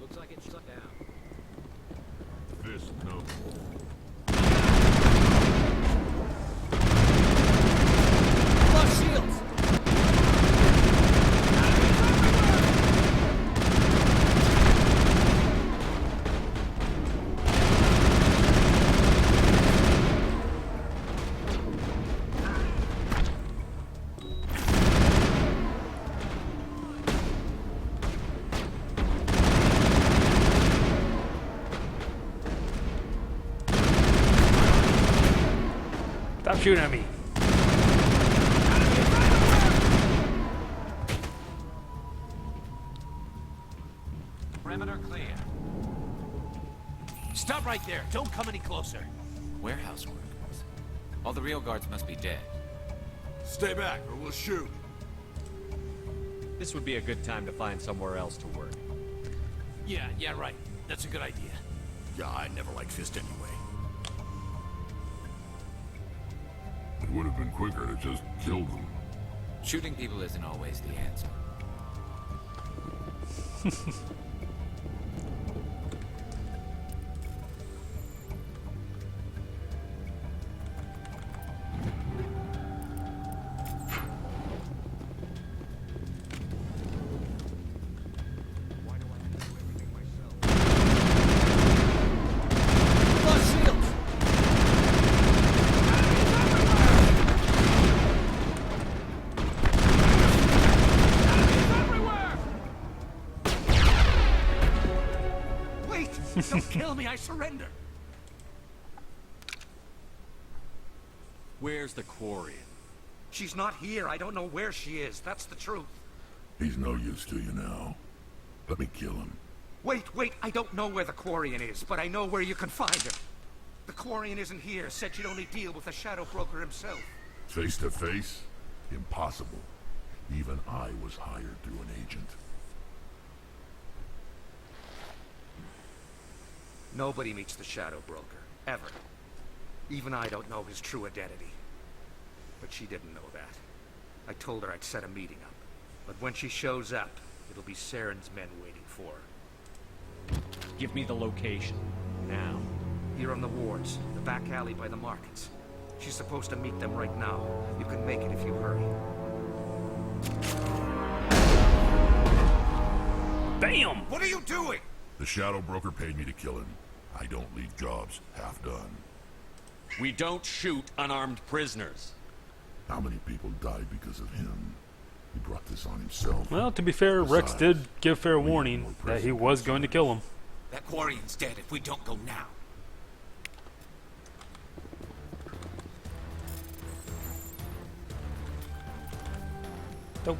S: Looks like it's shut down.
T: Fist, no.
S: Lost shields!
A: Stop shooting at me.
S: Perimeter clear. Stop right there. Don't come any closer.
P: Warehouse workers. All the real guards must be dead.
X: Stay back, or we'll shoot. This would be a good time to find somewhere else to work.
S: Yeah, right. That's a good idea.
J: Yeah, I never liked Fist anyway.
T: would have been quicker to just kill them.
P: Shooting people isn't always the answer.
H: Don't kill me, I surrender.
I: Where's the Quarian?
M: She's not here. I don't know where she is. That's the truth.
T: He's no use to you now. Let me kill him.
M: Wait. I don't know where the Quarian is, but I know where you can find her. The Quarian isn't here. Said she'd only deal with the Shadow Broker himself.
T: Face to face? Impossible. Even I was hired through an agent.
M: Nobody meets the Shadow Broker, ever. Even I don't know his true identity. But she didn't know that. I told her I'd set a meeting up. But when she shows up, it'll be Saren's men waiting for her.
I: Give me the location. Now.
M: Here on the wards, the back alley by the markets. She's supposed to meet them right now. You can make it if you hurry.
A: Bam!
M: What are you doing?
T: The Shadow Broker paid me to kill him. I don't leave jobs half done.
I: We don't shoot unarmed prisoners.
T: How many people died because of him? He brought this on himself.
A: Well, to be fair, Rex did give fair warning that he was going to kill him.
P: That Quarian's dead if we don't go now.
A: Nope.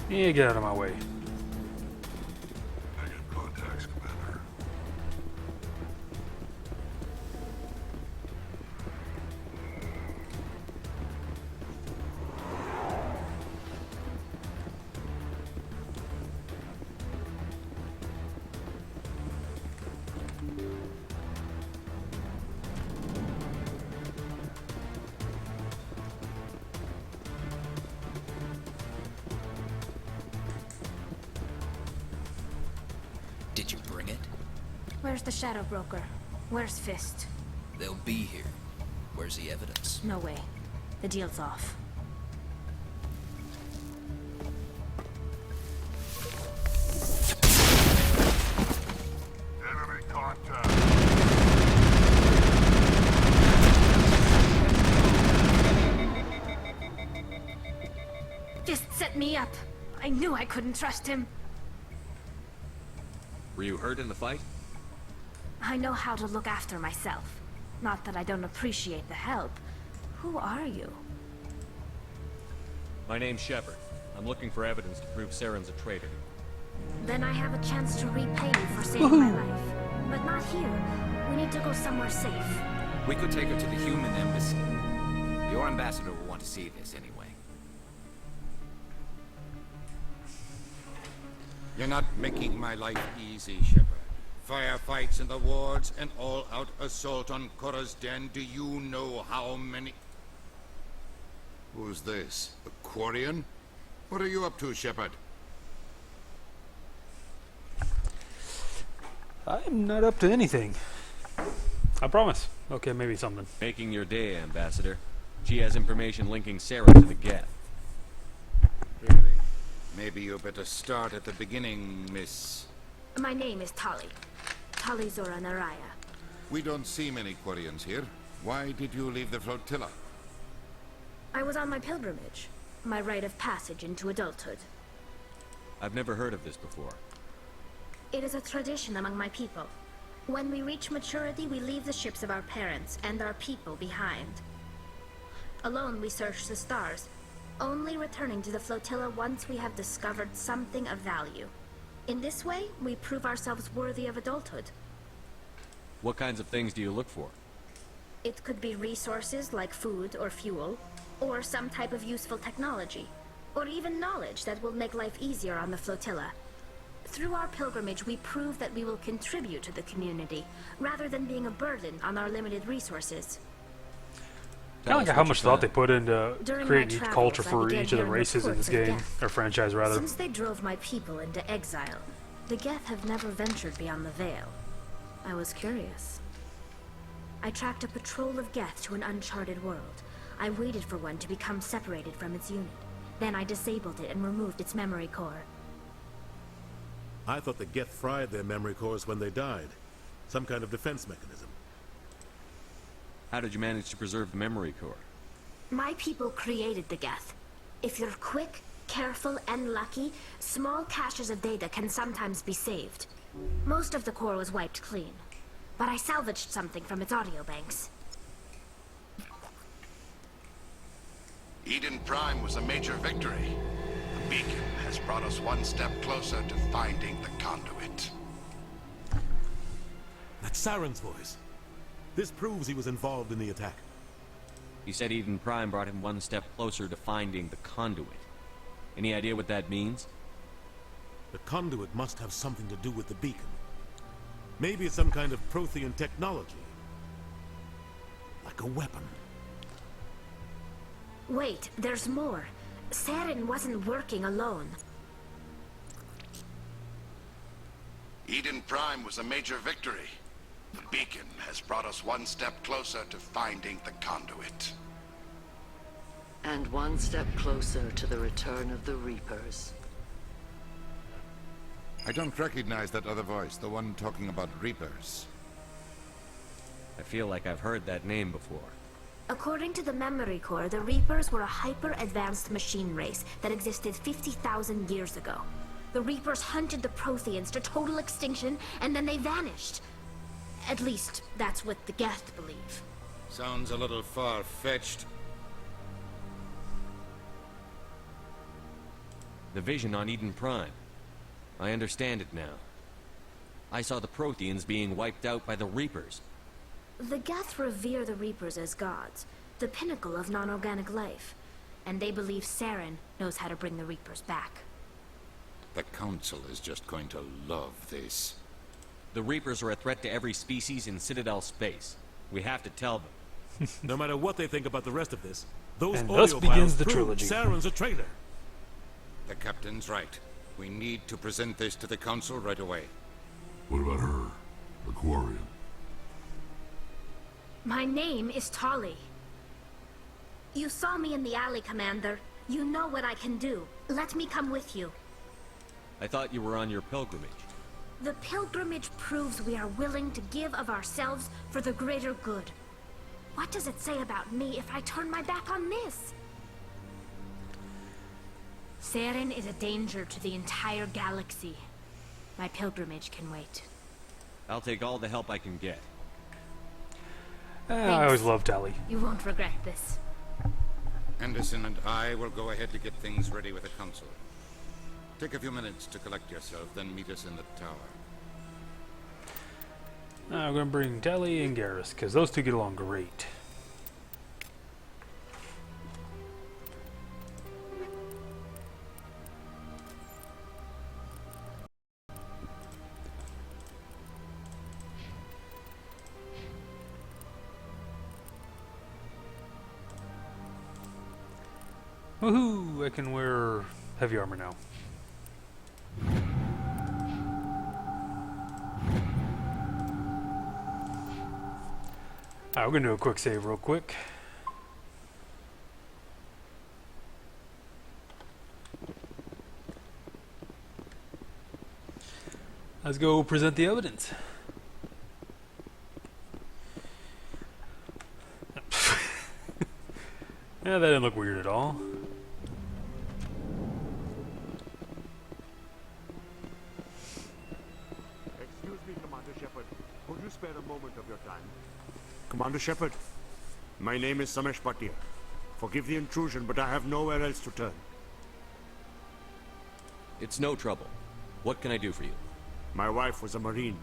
A: Yeah, get out of my way.
T: Negative contacts, Commander.
G: Did you bring it?
F: Where's the Shadow Broker? Where's Fist?
G: They'll be here. Where's the evidence?
F: No way. The deal's off.
T: Enemy contact.
F: Fist set me up. I knew I couldn't trust him.
P: Were you hurt in the fight?
F: I know how to look after myself. Not that I don't appreciate the help. Who are you?
I: My name's Shepard. I'm looking for evidence to prove Saren's a traitor.
F: Then I have a chance to repay you for saving my life. But not here. We need to go somewhere safe.
P: We could take her to the human embassy. Your ambassador will want to see this anyway.
C: You're not making my life easy, Shepard. Firefights in the wards, an all-out assault on Korra's den. Do you know how many... Who's this? A Quarian? What are you up to, Shepard?
A: I'm not up to anything. I promise. Okay, maybe something.
I: Making your day, Ambassador. She has information linking Saren to the Geth.
C: Really? Maybe you better start at the beginning, Miss...
D: My name is Tali. Tali Zora Naraya.
C: We don't see many Quarians here. Why did you leave the flotilla?
D: I was on my pilgrimage. My rite of passage into adulthood.
I: I've never heard of this before.
D: It is a tradition among my people. When we reach maturity, we leave the ships of our parents and our people behind. Alone, we search the stars, only returning to the flotilla once we have discovered something of value. In this way, we prove ourselves worthy of adulthood.
I: What kinds of things do you look for?
D: It could be resources like food or fuel, or some type of useful technology, or even knowledge that will make life easier on the flotilla. Through our pilgrimage, we prove that we will contribute to the community, rather than being a burden on our limited resources.
A: I like how much thought they put into
D: During
A: creating
D: my
A: each culture
D: travels, I
A: for
D: began
A: each of the
D: hearing
A: races in this
D: reports of
A: game,
D: Geth.
A: or franchise rather.
D: Since they drove my people into exile, the Geth have never ventured beyond the Veil. I was curious. I tracked a patrol of Geth to an uncharted world. I waited for one to become separated from its unit. Then I disabled it and removed its memory core.
K: I thought the Geth fried their memory cores when they died. Some kind of defense mechanism.
I: How did you manage to preserve the memory core?
D: My people created the Geth. If you're quick, careful, and lucky, small caches of data can sometimes be saved. Most of the core was wiped clean, but I salvaged something from its audio banks.
R: Eden Prime was a major victory. The beacon has brought us one step closer to finding the conduit.
K: That's Saren's voice. This proves he was involved in the attack.
I: He said Eden Prime brought him one step closer to finding the conduit. Any idea what that means?
K: The conduit must have something to do with the beacon. Maybe it's some kind of Prothean technology. Like a weapon.
D: Wait, there's more. Saren wasn't working alone.
R: Eden Prime was a major victory. The beacon has brought us one step closer to finding the conduit.
U: And one step closer to the return of the Reapers.
C: I don't recognize that other voice, the one talking about Reapers.
I: I feel like I've heard that name before.
D: According to the memory core, the Reapers were a hyper-advanced machine race that existed 50,000 years ago. The Reapers hunted the Protheans to total extinction, and then they vanished. At least, that's what the Geth believe.
C: Sounds a little far-fetched.
I: The vision on Eden Prime. I understand it now. I saw the Protheans being wiped out by the Reapers.
D: The Geth revere the Reapers as gods, the pinnacle of non-organic life. And they believe Saren knows how to bring the Reapers back.
C: The Council is just going to love this.
I: The Reapers are a threat to every species in Citadel space. We have to tell them.
K: No matter what they think about the rest of this, those
A: And
K: audio
A: thus begins
K: files
A: the
K: prove
A: trilogy.
K: Saren's a traitor.
C: The Captain's right. We need to present this to the Council right away.
T: What about her? Aquarium?
D: My name is Tali. You saw me in the alley, Commander. You know what I can do. Let me come with you.
I: I thought you were on your pilgrimage.
D: The pilgrimage proves we are willing to give of ourselves for the greater good. What does it say about me if I turn my back on this? Saren is a danger to the entire galaxy. My pilgrimage can wait.
I: I'll take all the help I can get.
A: I always loved Tali.
D: You won't regret this.
C: Anderson and I will go ahead to get things ready with the Council. Take a few minutes to collect yourself, then meet us in the tower.
A: I'm going to bring Tali and Garrus, because those two get along great. Woohoo! I can wear heavy armor now. Alright, we're gonna do a quick save real quick. Let's go present the evidence. Yeah, that didn't look weird at all.
B: Excuse me, Commander Shepard. Could you spare a moment of your time? Commander Shepard, my name is Samesh Bhatia. Forgive the intrusion, but I have nowhere else to turn.
I: It's no trouble. What can I do for you?
B: My wife was a Marine.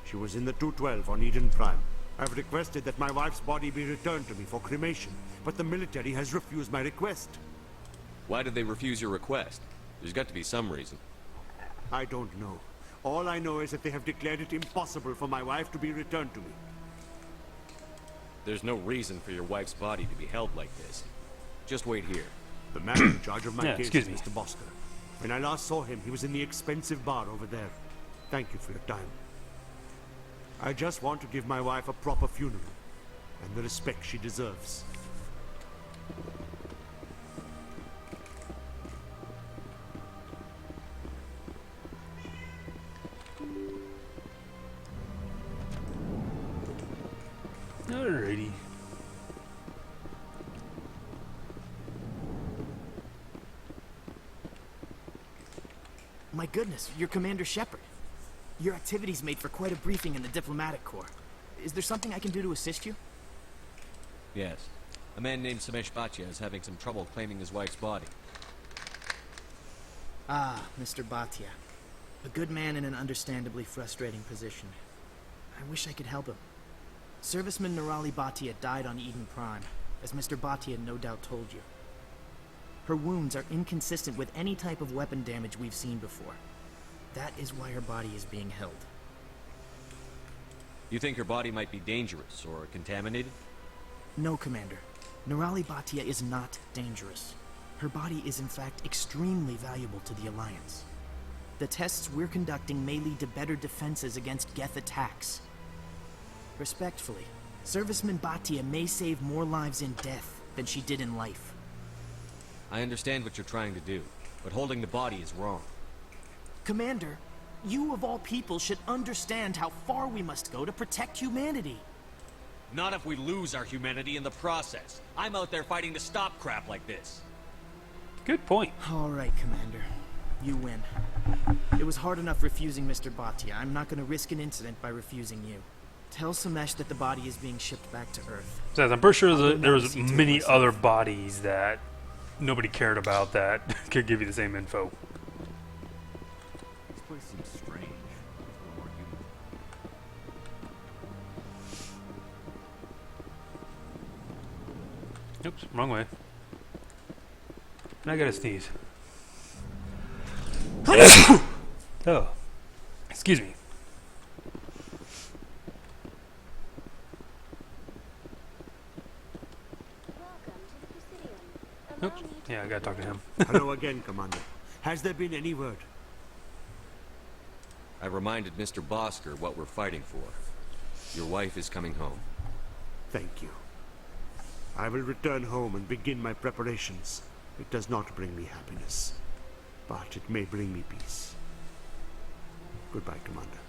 B: She was in the 212 on Eden Prime. I've requested that my wife's body be returned to me for cremation, but the military has refused my request.
I: Why did they refuse your request? There's got to be some reason.
B: I don't know. All I know is that they have declared it impossible for my wife to be returned to me.
I: There's no reason for your wife's body to be held like this. Just wait here.
B: The man in charge of my
A: Yeah,
B: case
A: excuse
B: is
A: me.
B: Mr. Bosker. When I last saw him, he was in the expensive bar over there. Thank you for your time. I just want to give my wife a proper funeral, and the respect she deserves.
A: Alrighty.
E: My goodness, you're Commander Shepard. Your activities made for quite a briefing in the diplomatic corps. Is there something I can do to assist you?
I: Yes. A man named Samesh Bhatia is having some trouble claiming his wife's body.
E: Ah, Mr. Bhatia. A good man in an understandably frustrating position. I wish I could help him. Serviceman Nirali Bhatia died on Eden Prime, as Mr. Bhatia no doubt told you. Her wounds are inconsistent with any type of weapon damage we've seen before. That is why her body is being held.
I: You think her body might be dangerous or contaminated?
E: No, Commander. Nirali Bhatia is not dangerous. Her body is in fact extremely valuable to the Alliance. The tests we're conducting may lead to better defenses against Geth attacks. Respectfully, Serviceman Bhatia may save more lives in death than she did in life.
I: I understand what you're trying to do, but holding the body is wrong.
E: Commander, you of all people should understand how far we must go to protect humanity.
I: Not if we lose our humanity in the process. I'm out there fighting to stop crap like this.
A: Good point.
E: All right, Commander. You win. It was hard enough refusing Mr. Bhatia. I'm not going to risk an incident by refusing you. Tell Samesh that the body is being shipped back to Earth.
A: Says, I'm pretty sure there was many other bodies that nobody cared about that could give you the same info.
J: This place seems strange. A little more human.
A: Oops, wrong way. I gotta sneeze. Oh, excuse me. Oops. Yeah, I gotta talk to him.
B: Hello again, Commander. Has there been any word?
I: I reminded Mr. Bosker what we're fighting for. Your wife is coming home.
B: Thank you. I will return home and begin my preparations. It does not bring me happiness, but it may bring me peace. Goodbye, Commander.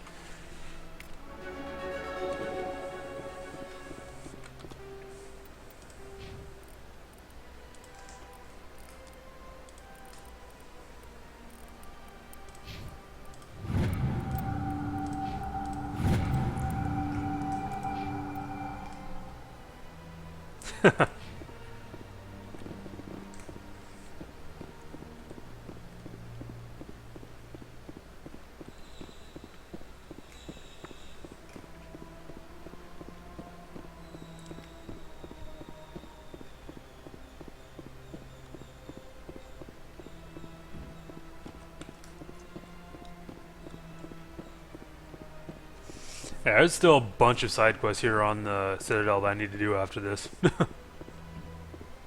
A: Yeah, there's still a bunch of side quests here on the Citadel that I need to do after this.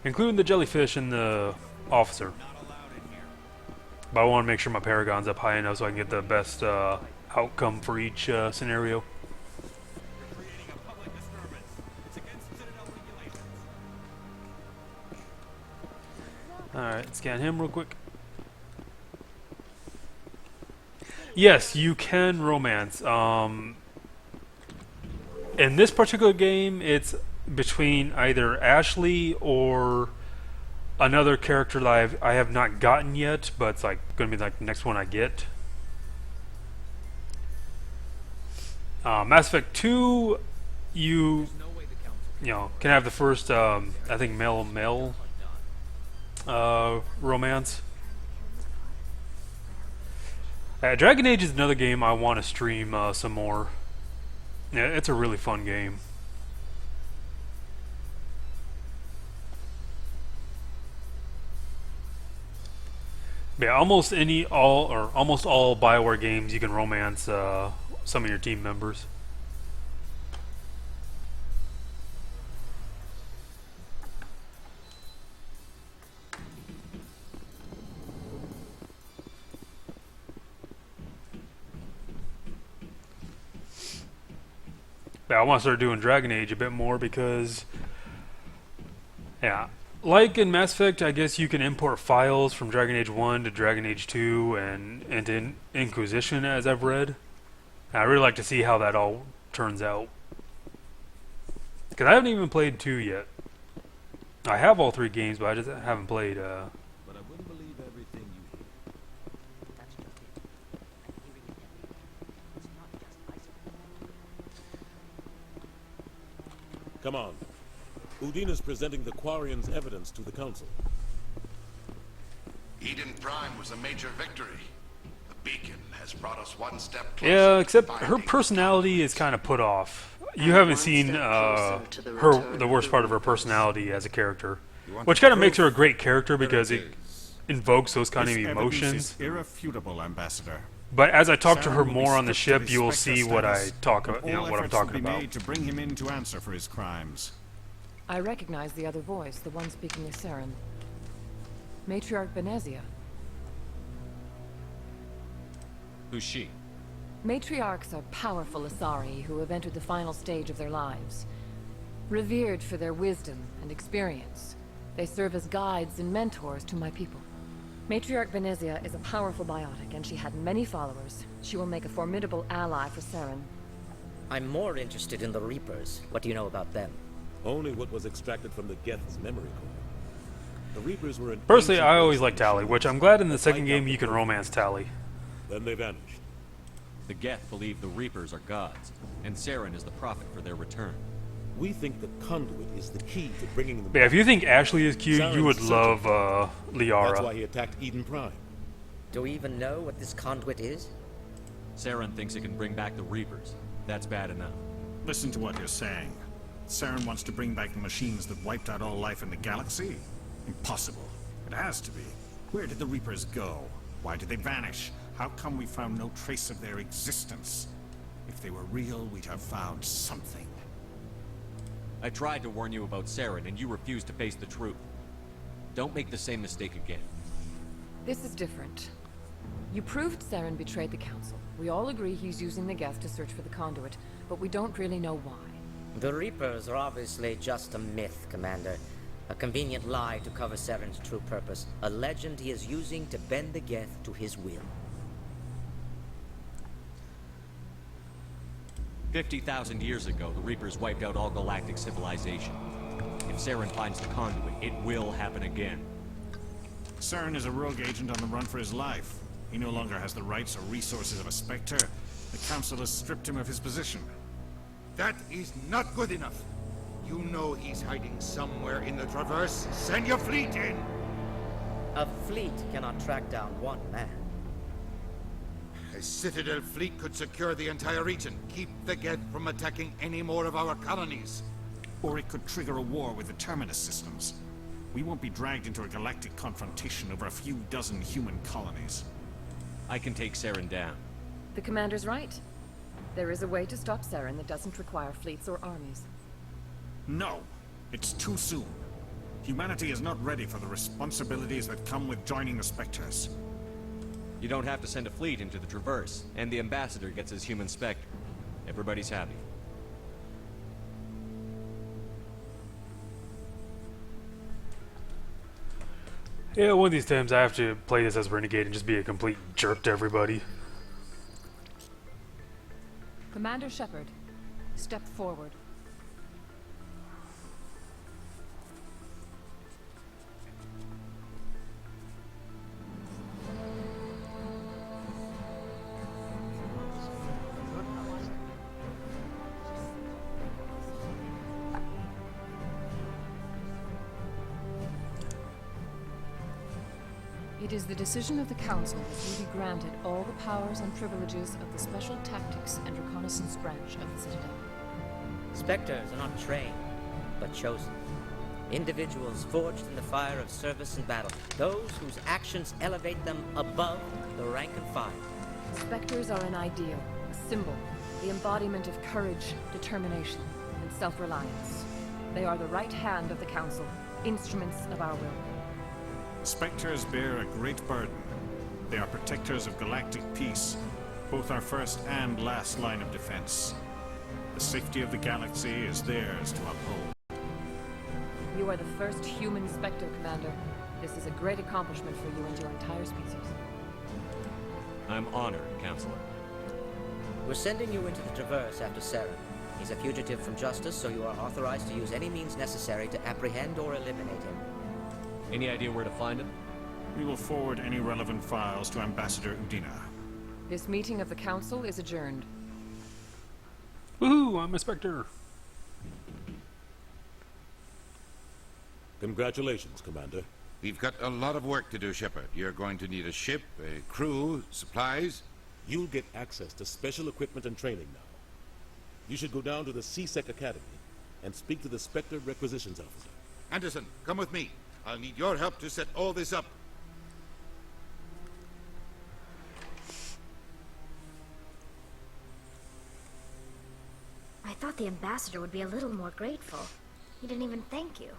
A: Including the jellyfish and the officer. But I want to make sure my Paragon's up high enough so I can get the best outcome for each scenario. Alright, scan him real quick. Yes, you can romance. In this particular game, it's between either Ashley or another character that I have not gotten yet, but it's like going to be like the next one I get. Mass Effect 2, you can have the first I think male romance. Dragon Age is another game I want to stream some more. Yeah, it's a really fun game. Yeah, almost all BioWare games you can romance some of your team members. Yeah, I want to start doing Dragon Age a bit more because, yeah, like in Mass Effect, I guess you can import files from Dragon Age 1 to Dragon Age 2 and to Inquisition, as I've read. And I really like to see how that all turns out. Because I haven't even played 2 yet. I have all 3 games, but I just haven't played.
I: But I wouldn't believe everything you hear.
K: Come on. Udina's presenting the Quarians' evidence to the Council.
R: Eden Prime was a major victory. The beacon has brought us one step closer.
A: Yeah, except her personality is kind of put off. You haven't seen the worst part of her personality as a character, which kind of makes her a great character because it invokes those kind of emotions.
L: Irrefutable, Ambassador.
A: But as I talk to her more on the ship, you will see what I talk about. What I'm talking about.
L: Made to bring him in to answer for his crimes.
N: I recognize the other voice, the one speaking is Saren. Matriarch Benezia.
X: Who's she?
N: Matriarchs are powerful Asari who have entered the final stage of their lives. Revered for their wisdom and experience, they serve as guides and mentors to my people. Matriarch Benezia is a powerful biotic, and she had many followers. She will make a formidable ally for Saren.
V: I'm more interested in the Reapers. What do you know about them?
K: Only what was extracted from the Geth's memory core. The Reapers were an
A: Personally, I always liked Tali, which I'm glad in the second game you can romance Tali.
K: Then they vanished.
X: The Geth believe the Reapers are gods, and Saren is the prophet for their return.
K: We think the Conduit is the key to bringing them
A: Yeah,
K: back.
A: if you think Ashley is cute, you would love Liara.
K: That's why he attacked Eden Prime.
V: Do we even know what this Conduit is?
X: Saren thinks it can bring back the Reapers. That's bad enough.
L: Listen to what you're saying. Saren wants to bring back the machines that wiped out all life in the galaxy? Impossible. It has to be. Where did the Reapers go? Why did they vanish? How come we found no trace of their existence? If they were real, we'd have found something.
X: I tried to warn you about Saren, and you refused to face the truth. Don't make the same mistake again.
N: This is different. You proved Saren betrayed the Council. We all agree he's using the Geth to search for the Conduit, but we don't really know why.
V: The Reapers are obviously just a myth, Commander. A convenient lie to cover Saren's true purpose. A legend he is using to bend the Geth to his will.
X: 50,000 years ago, the Reapers wiped out all galactic civilization. If Saren finds the Conduit, it will happen again.
L: Saren is a rogue agent on the run for his life. He no longer has the rights or resources of a Spectre. The Council has stripped him of his position.
C: That is not good enough. You know he's hiding somewhere in the Traverse. Send your fleet in!
V: A fleet cannot track down one man.
C: A Citadel fleet could secure the entire region. Keep the Geth from attacking any more of our colonies.
L: Or it could trigger a war with the Terminus systems. We won't be dragged into a galactic confrontation over a few dozen human colonies.
X: I can take Saren down.
N: The Commander's right. There is a way to stop Saren that doesn't require fleets or armies.
L: No! It's too soon. Humanity is not ready for the responsibilities that come with joining the Spectres.
X: You don't have to send a fleet into the Traverse, and the Ambassador gets his human Spectre. Everybody's happy.
A: Yeah, one of these times I have to play this as Renegade and just be a complete jerk to everybody.
N: Commander Shepard, step forward. It is the decision of the Council that you be granted all the powers and privileges of the Special Tactics and Reconnaissance Branch of the Citadel.
V: Spectres are not trained, but chosen. Individuals forged in the fire of service and battle. Those whose actions elevate them above the rank and file.
N: Spectres are an ideal, a symbol, the embodiment of courage, determination, and self-reliance. They are the right hand of the Council, instruments of our will.
L: Spectres bear a great burden. They are protectors of galactic peace, both our first and last line of defense. The safety of the galaxy is theirs to uphold.
N: You are the first human Spectre, Commander. This is a great accomplishment for you and your entire species.
I: I'm honored, Counselor.
V: We're sending you into the Traverse after Saren. He's a fugitive from justice, so you are authorized to use any means necessary to apprehend or eliminate him.
I: Any idea where to find him?
L: We will forward any relevant files to Ambassador Udina.
N: This meeting of the Council is adjourned.
A: Woohoo! I'm a Spectre!
K: Congratulations, Commander.
C: We've got a lot of work to do, Shepard. You're going to need a ship, a crew, supplies.
K: You'll get access to special equipment and training now. You should go down to the CSEC Academy and speak to the Spectre Requisitions Officer.
C: Anderson, come with me. I'll need your help to set all this up.
D: I thought the ambassador would be a little more grateful. He didn't even thank you.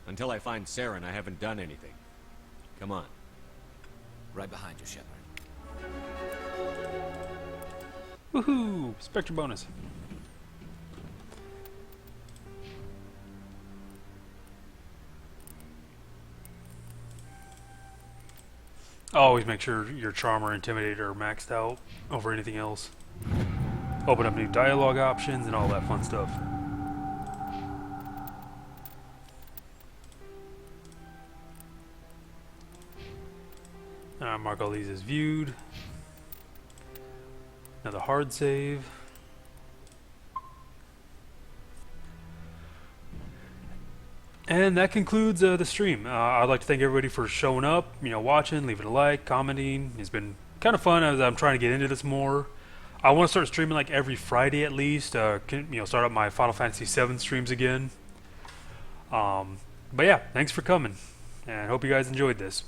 I: Until I find Saren, I haven't done anything. Come on.
P: Right behind you, Shepard.
A: Woohoo! Spectre bonus. Always make sure your Charm or Intimidator are maxed out over anything else. Open up new dialogue options and all that fun stuff. Mark all these as viewed. Another hard save. And that concludes the stream. I'd like to thank everybody for showing up, watching, leaving a like, commenting. It's been kind of fun as I'm trying to get into this more. I want to start streaming like every Friday at least. Start up my Final Fantasy VII streams again. But yeah, thanks for coming, and hope you guys enjoyed this.